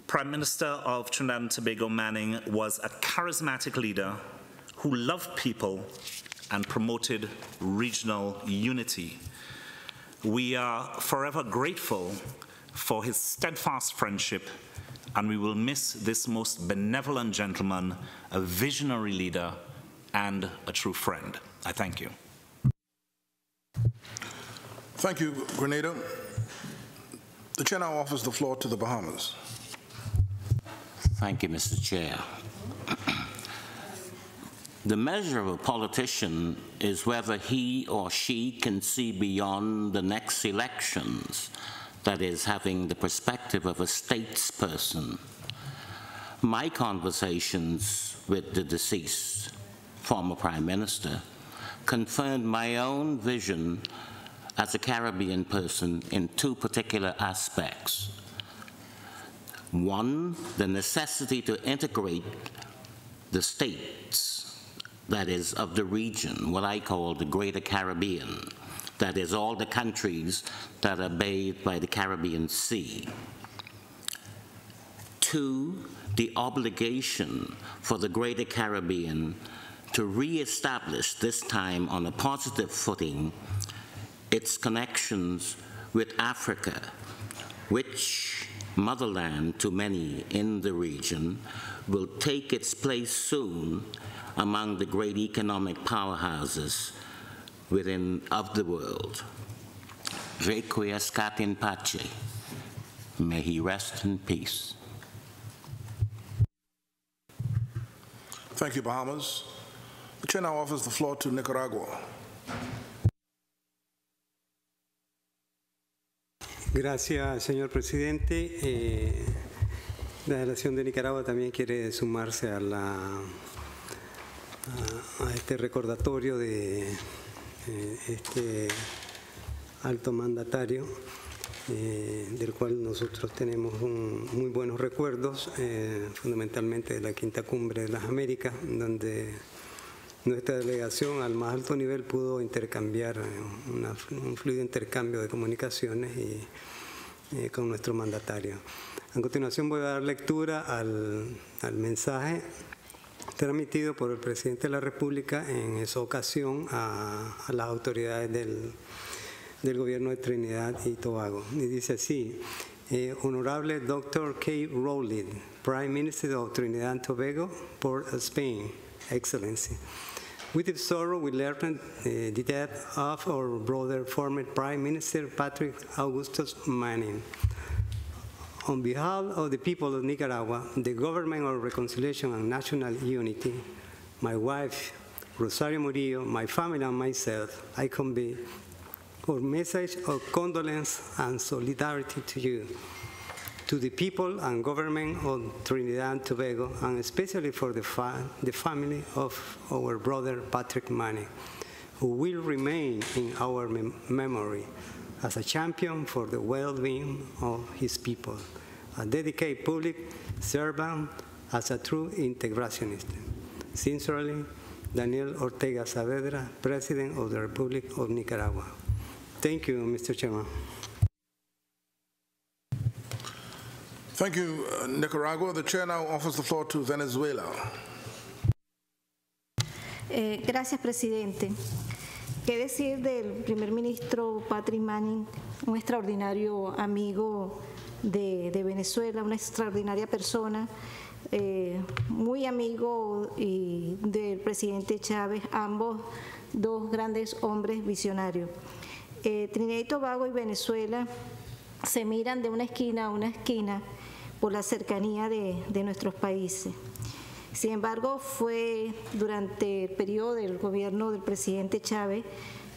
Prime Minister of Trinidad and Tobago Manning was a charismatic leader who loved people and promoted regional unity. We are forever grateful for his steadfast friendship, and we will miss this most benevolent gentleman, a visionary leader, and a true friend. I thank you. Thank you, Grenada. The chair now offers the floor to the Bahamas. Thank you, Mr. Chair. The measure of a politician is whether he or she can see beyond the next elections, that is, having the perspective of a statesperson. My conversations with the deceased former Prime Minister confirmed my own vision as a Caribbean person in two particular aspects. One, the necessity to integrate the states, that is, of the region, what I call the Greater Caribbean, that is, all the countries that are bathed by the Caribbean Sea. Two, the obligation for the Greater Caribbean to reestablish, this time on a positive footing, its connections with Africa, which motherland to many in the region will take its place soon among the great economic powerhouses of the world. Requiescat in pace. May he rest in peace. Thank you, Bahamas. The chair now offers the floor to Nicaragua. Gracias, señor presidente. La delegación de Nicaragua también quiere sumarse a este recordatorio de este alto mandatario, del cual nosotros tenemos muy buenos recuerdos, fundamentalmente de la Quinta Cumbre de las Américas, donde nuestra delegación al más alto nivel pudo intercambiar un fluido intercambio de comunicaciones con nuestro mandatario. A continuación voy a dar lectura al mensaje transmitido por el presidente de la República en esa ocasión a las autoridades del gobierno de Trinidad y Tobago. Y dice así: Honorable Dr. K. Rowley, Prime Minister of Trinidad and Tobago, Port of Spain, Excellency. With deep sorrow, we learned the death of our brother, former Prime Minister Patrick Augustus Manning. On behalf of the people of Nicaragua, the Government of Reconciliation and National Unity, my wife, Rosario Murillo, my family, and myself, I convey our message of condolence and solidarity to you, to the people and government of Trinidad and Tobago, and especially for the family of our brother Patrick Manning, who will remain in our memory as a champion for the well-being of his people, a dedicated public servant, as a true integrationist. Sincerely, Daniel Ortega Saavedra, President of the Republic of Nicaragua. Thank you, Mr. Chairman. Thank you, Nicaragua. The chair now offers the floor to Venezuela. Gracias, presidente. ¿Qué decir del primer ministro Patrick Manning, un extraordinario amigo de Venezuela, una extraordinaria persona, muy amigo del presidente Chávez, ambos dos grandes hombres visionarios? Trinidad y Tobago y Venezuela se miran de una esquina a una esquina por la cercanía de nuestros países. Sin embargo, fue durante el periodo del gobierno del presidente Chávez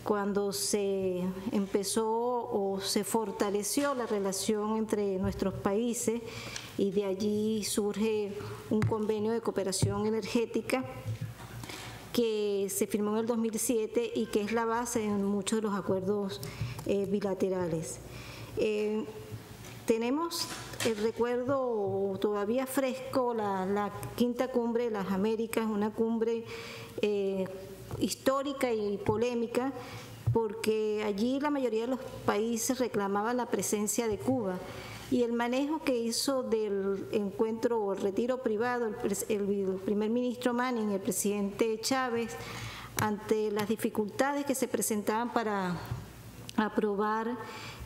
cuando se empezó o se fortaleció la relación entre nuestros países, y de allí surge un convenio de cooperación energética que se firmó en el 2007 y que es la base en muchos de los acuerdos bilaterales. Tenemos el recuerdo todavía fresco, la Quinta Cumbre de las Américas, una cumbre histórica y polémica, porque allí la mayoría de los países reclamaban la presencia de Cuba, y el manejo que hizo del encuentro o el retiro privado el primer ministro Manning y el presidente Chávez ante las dificultades que se presentaban para aprobar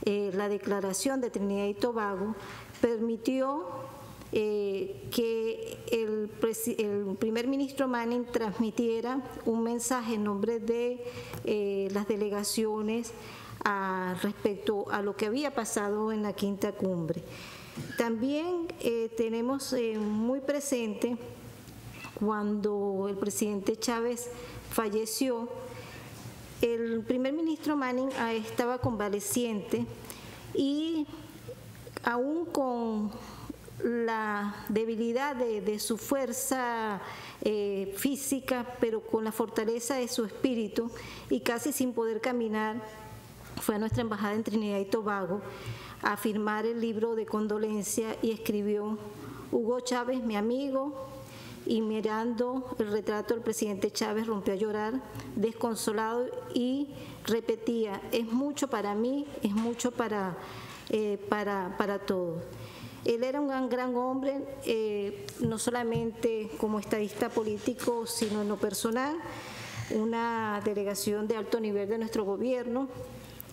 la declaración de Trinidad y Tobago, permitió que el primer ministro Manning transmitiera un mensaje en nombre de las delegaciones respecto a lo que había pasado en la Quinta Cumbre. También tenemos muy presente cuando el presidente Chávez falleció, el primer ministro Manning estaba convaleciente y aún con la debilidad de su fuerza física, pero con la fortaleza de su espíritu y casi sin poder caminar, fue a nuestra embajada en Trinidad y Tobago a firmar el libro de condolencia y escribió: Hugo Chávez, mi amigo. Y mirando el retrato del presidente Chávez rompió a llorar, desconsolado, y repetía: es mucho para mí, es mucho para todos. Él era un gran hombre, no solamente como estadista político, sino en lo personal. Una delegación de alto nivel de nuestro gobierno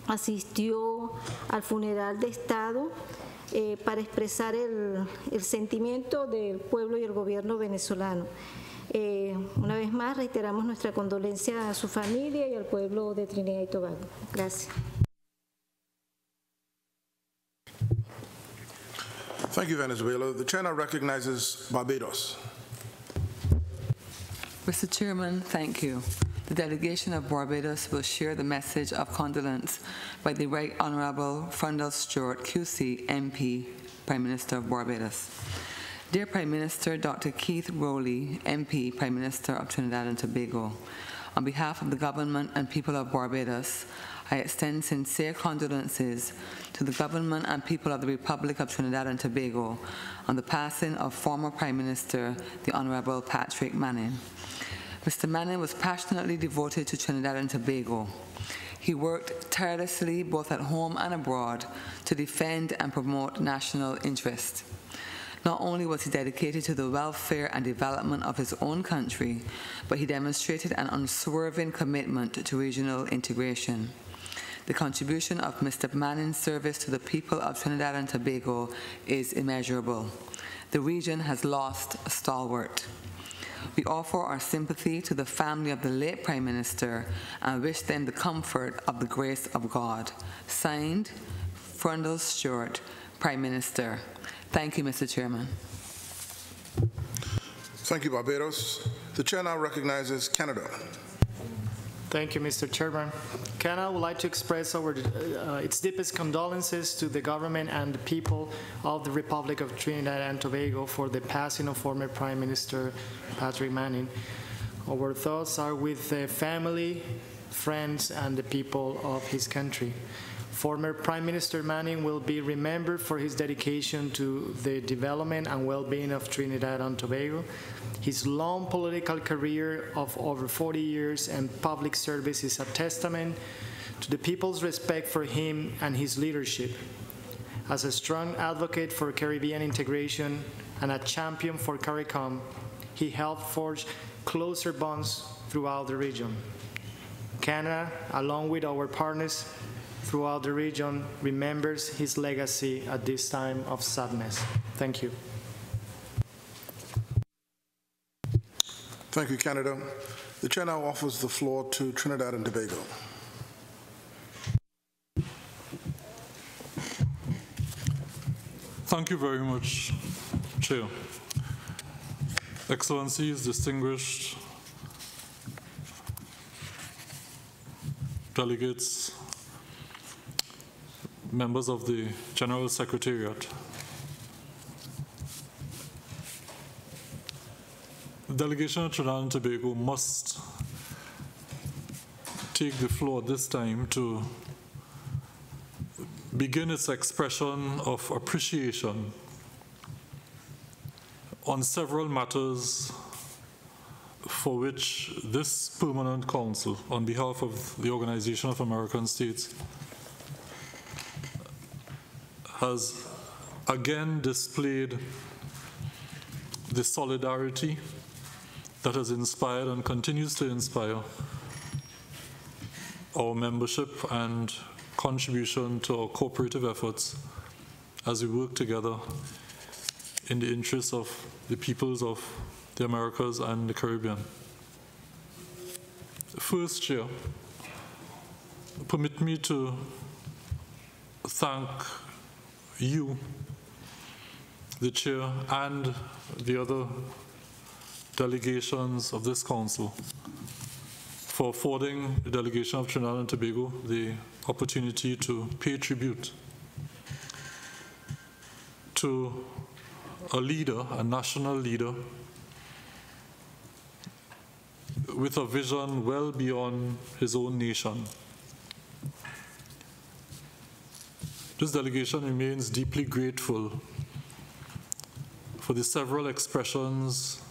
asistió al funeral de Estado para expresar el sentimiento del pueblo y el gobierno venezolano. Una vez más reiteramos nuestra condolencia a su familia y al pueblo de Trinidad y Tobago. Gracias. Thank you, Venezuela. The chair now recognizes Barbados. Mr. Chairman, thank you. The delegation of Barbados will share the message of condolence by the Right Honourable Frundle Stewart, QC, MP, Prime Minister of Barbados. Dear Prime Minister Dr. Keith Rowley, MP, Prime Minister of Trinidad and Tobago, on behalf of the government and people of Barbados, I extend sincere condolences to the government and people of the Republic of Trinidad and Tobago on the passing of former Prime Minister, the Honourable Patrick Manning. Mr. Manning was passionately devoted to Trinidad and Tobago. He worked tirelessly both at home and abroad to defend and promote national interest. Not only was he dedicated to the welfare and development of his own country, but he demonstrated an unswerving commitment to regional integration. The contribution of Mr. Manning's service to the people of Trinidad and Tobago is immeasurable. The region has lost a stalwart. We offer our sympathy to the family of the late Prime Minister and wish them the comfort of the grace of God. Signed, Frundle Stewart, Prime Minister. Thank you, Mr. Chairman. Thank you, Barbados. The chair now recognizes Canada. Thank you, Mr. Chairman. Canada would like to express its deepest condolences to the government and the people of the Republic of Trinidad and Tobago for the passing of former Prime Minister Patrick Manning. Our thoughts are with the family, friends, and the people of his country. Former Prime Minister Manning will be remembered for his dedication to the development and well-being of Trinidad and Tobago. His long political career of over 40 years and public service is a testament to the people's respect for him and his leadership. As a strong advocate for Caribbean integration and a champion for CARICOM, he helped forge closer bonds throughout the region. Canada, along with our partners throughout the region, remembers his legacy at this time of sadness. Thank you. Thank you, Canada. The chair now offers the floor to Trinidad and Tobago. Thank you very much, Chair. Excellencies, distinguished delegates, members of the General Secretariat. The delegation of Trinidad and Tobago must take the floor this time to begin its expression of appreciation on several matters for which this Permanent Council, on behalf of the Organization of American States, has again displayed the solidarity that has inspired and continues to inspire our membership and contribution to our cooperative efforts as we work together in the interests of the peoples of the Americas and the Caribbean. First, Chair, permit me to thank you, the Chair, and the other delegations of this council for affording the delegation of Trinidad and Tobago the opportunity to pay tribute to a leader, a national leader, with a vision well beyond his own nation. This delegation remains deeply grateful for the several expressions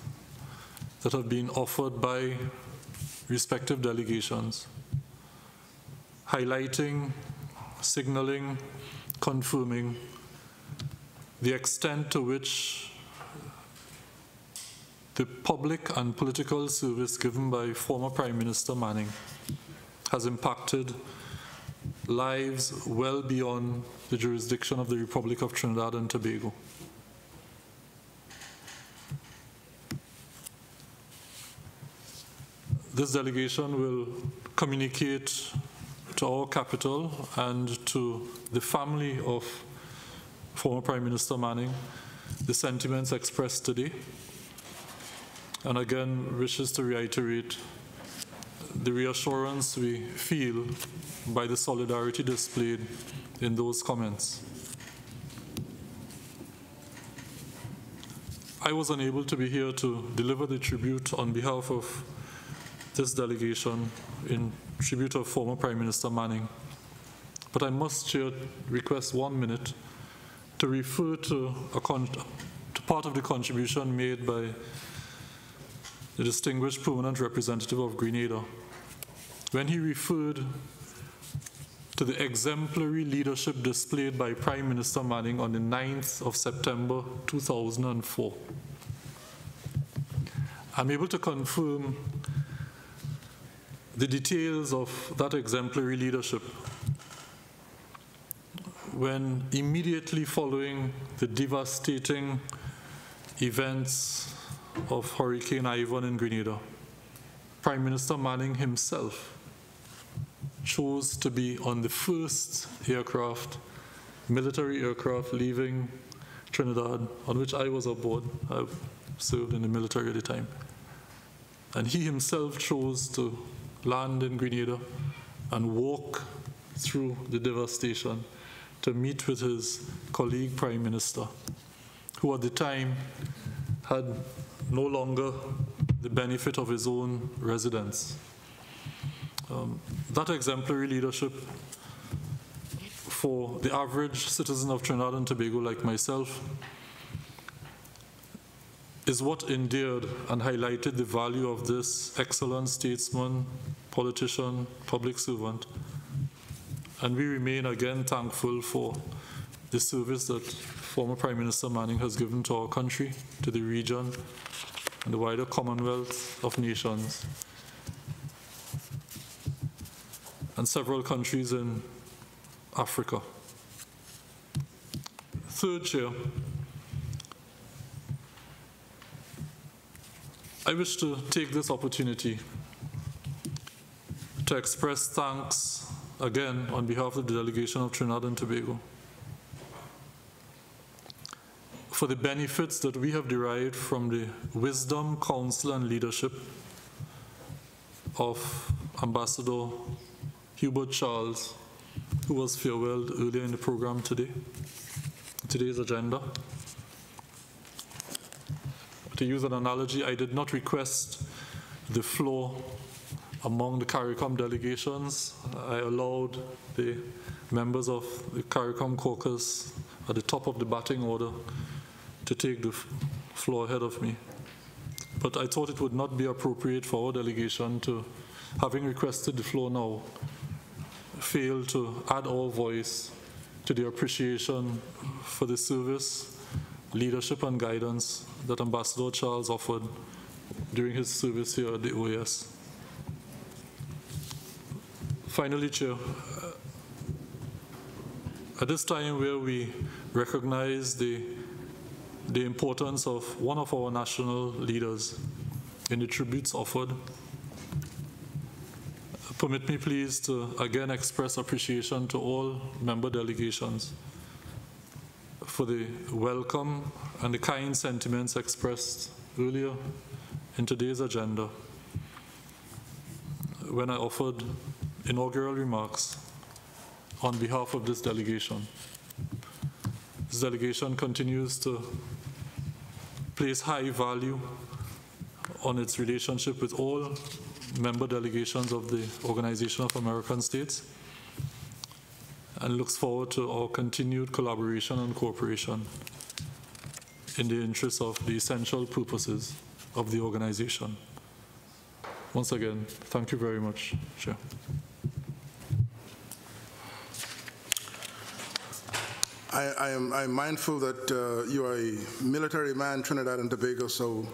that have been offered by respective delegations, highlighting, signaling, confirming the extent to which the public and political service given by former Prime Minister Manning has impacted lives well beyond the jurisdiction of the Republic of Trinidad and Tobago. This delegation will communicate to our capital and to the family of former Prime Minister Manning the sentiments expressed today, and again wishes to reiterate the reassurance we feel by the solidarity displayed in those comments. I was unable to be here to deliver the tribute on behalf of this delegation in tribute of former Prime Minister Manning, but I must request 1 minute to refer to part of the contribution made by the distinguished permanent representative of Grenada, when he referred to the exemplary leadership displayed by Prime Minister Manning on the 9th of September 2004. I'm able to confirm the details of that exemplary leadership when immediately following the devastating events of Hurricane Ivan in Grenada, Prime Minister Manning himself chose to be on the first aircraft, military aircraft leaving Trinidad, on which I was aboard. I served in the military at the time. And he himself chose to land in Grenada and walk through the devastation to meet with his colleague Prime Minister, who at the time had no longer the benefit of his own residence. That exemplary leadership for the average citizen of Trinidad and Tobago like myself is what endeared and highlighted the value of this excellent statesman, politician, public servant. And we remain again thankful for the service that former Prime Minister Manning has given to our country, to the region, and the wider Commonwealth of Nations, and several countries in Africa. Third, Chair, I wish to take this opportunity to express thanks again on behalf of the delegation of Trinidad and Tobago for the benefits that we have derived from the wisdom, counsel, and leadership of Ambassador Hubert Charles, who was farewelled earlier in the program today, today's agenda. To use an analogy, I did not request the floor among the CARICOM delegations. I allowed the members of the CARICOM caucus at the top of the batting order to take the floor ahead of me. But I thought it would not be appropriate for our delegation to, having requested the floor now, fail to add our voice to the appreciation for the service, leadership, and guidance that Ambassador Charles offered during his service here at the OAS. Finally, Chair, at this time where we recognize the importance of one of our national leaders in the tributes offered, permit me please to again express appreciation to all member delegations for the welcome and the kind sentiments expressed earlier in today's agenda when I offered inaugural remarks on behalf of this delegation. This delegation continues to place high value on its relationship with all member delegations of the Organization of American States and looks forward to our continued collaboration and cooperation in the interest of the essential purposes of the organization. Once again, thank you very much, Chair. I'm mindful that you are a military man, Trinidad and Tobago, so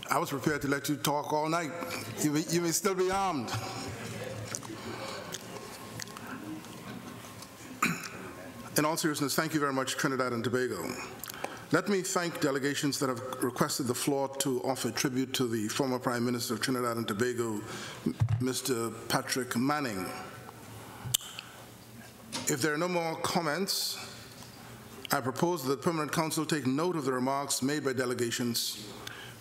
I was prepared to let you talk all night. You may still be armed. In all seriousness, thank you very much, Trinidad and Tobago. Let me thank delegations that have requested the floor to offer tribute to the former Prime Minister of Trinidad and Tobago, Mr. Patrick Manning. If there are no more comments, I propose that the Permanent Council take note of the remarks made by delegations,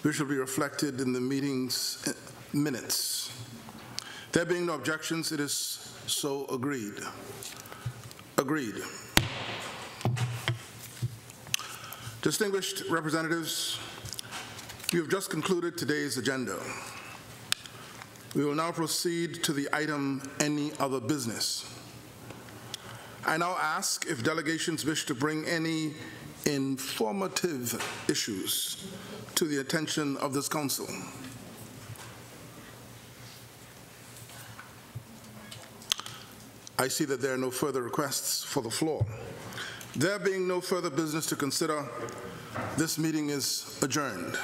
which will be reflected in the meeting's minutes. There being no objections, it is so agreed. Agreed. Distinguished representatives, we have just concluded today's agenda. We will now proceed to the item Any Other Business. I now ask if delegations wish to bring any informative issues to the attention of this Council. I see that there are no further requests for the floor. There being no further business to consider, this meeting is adjourned.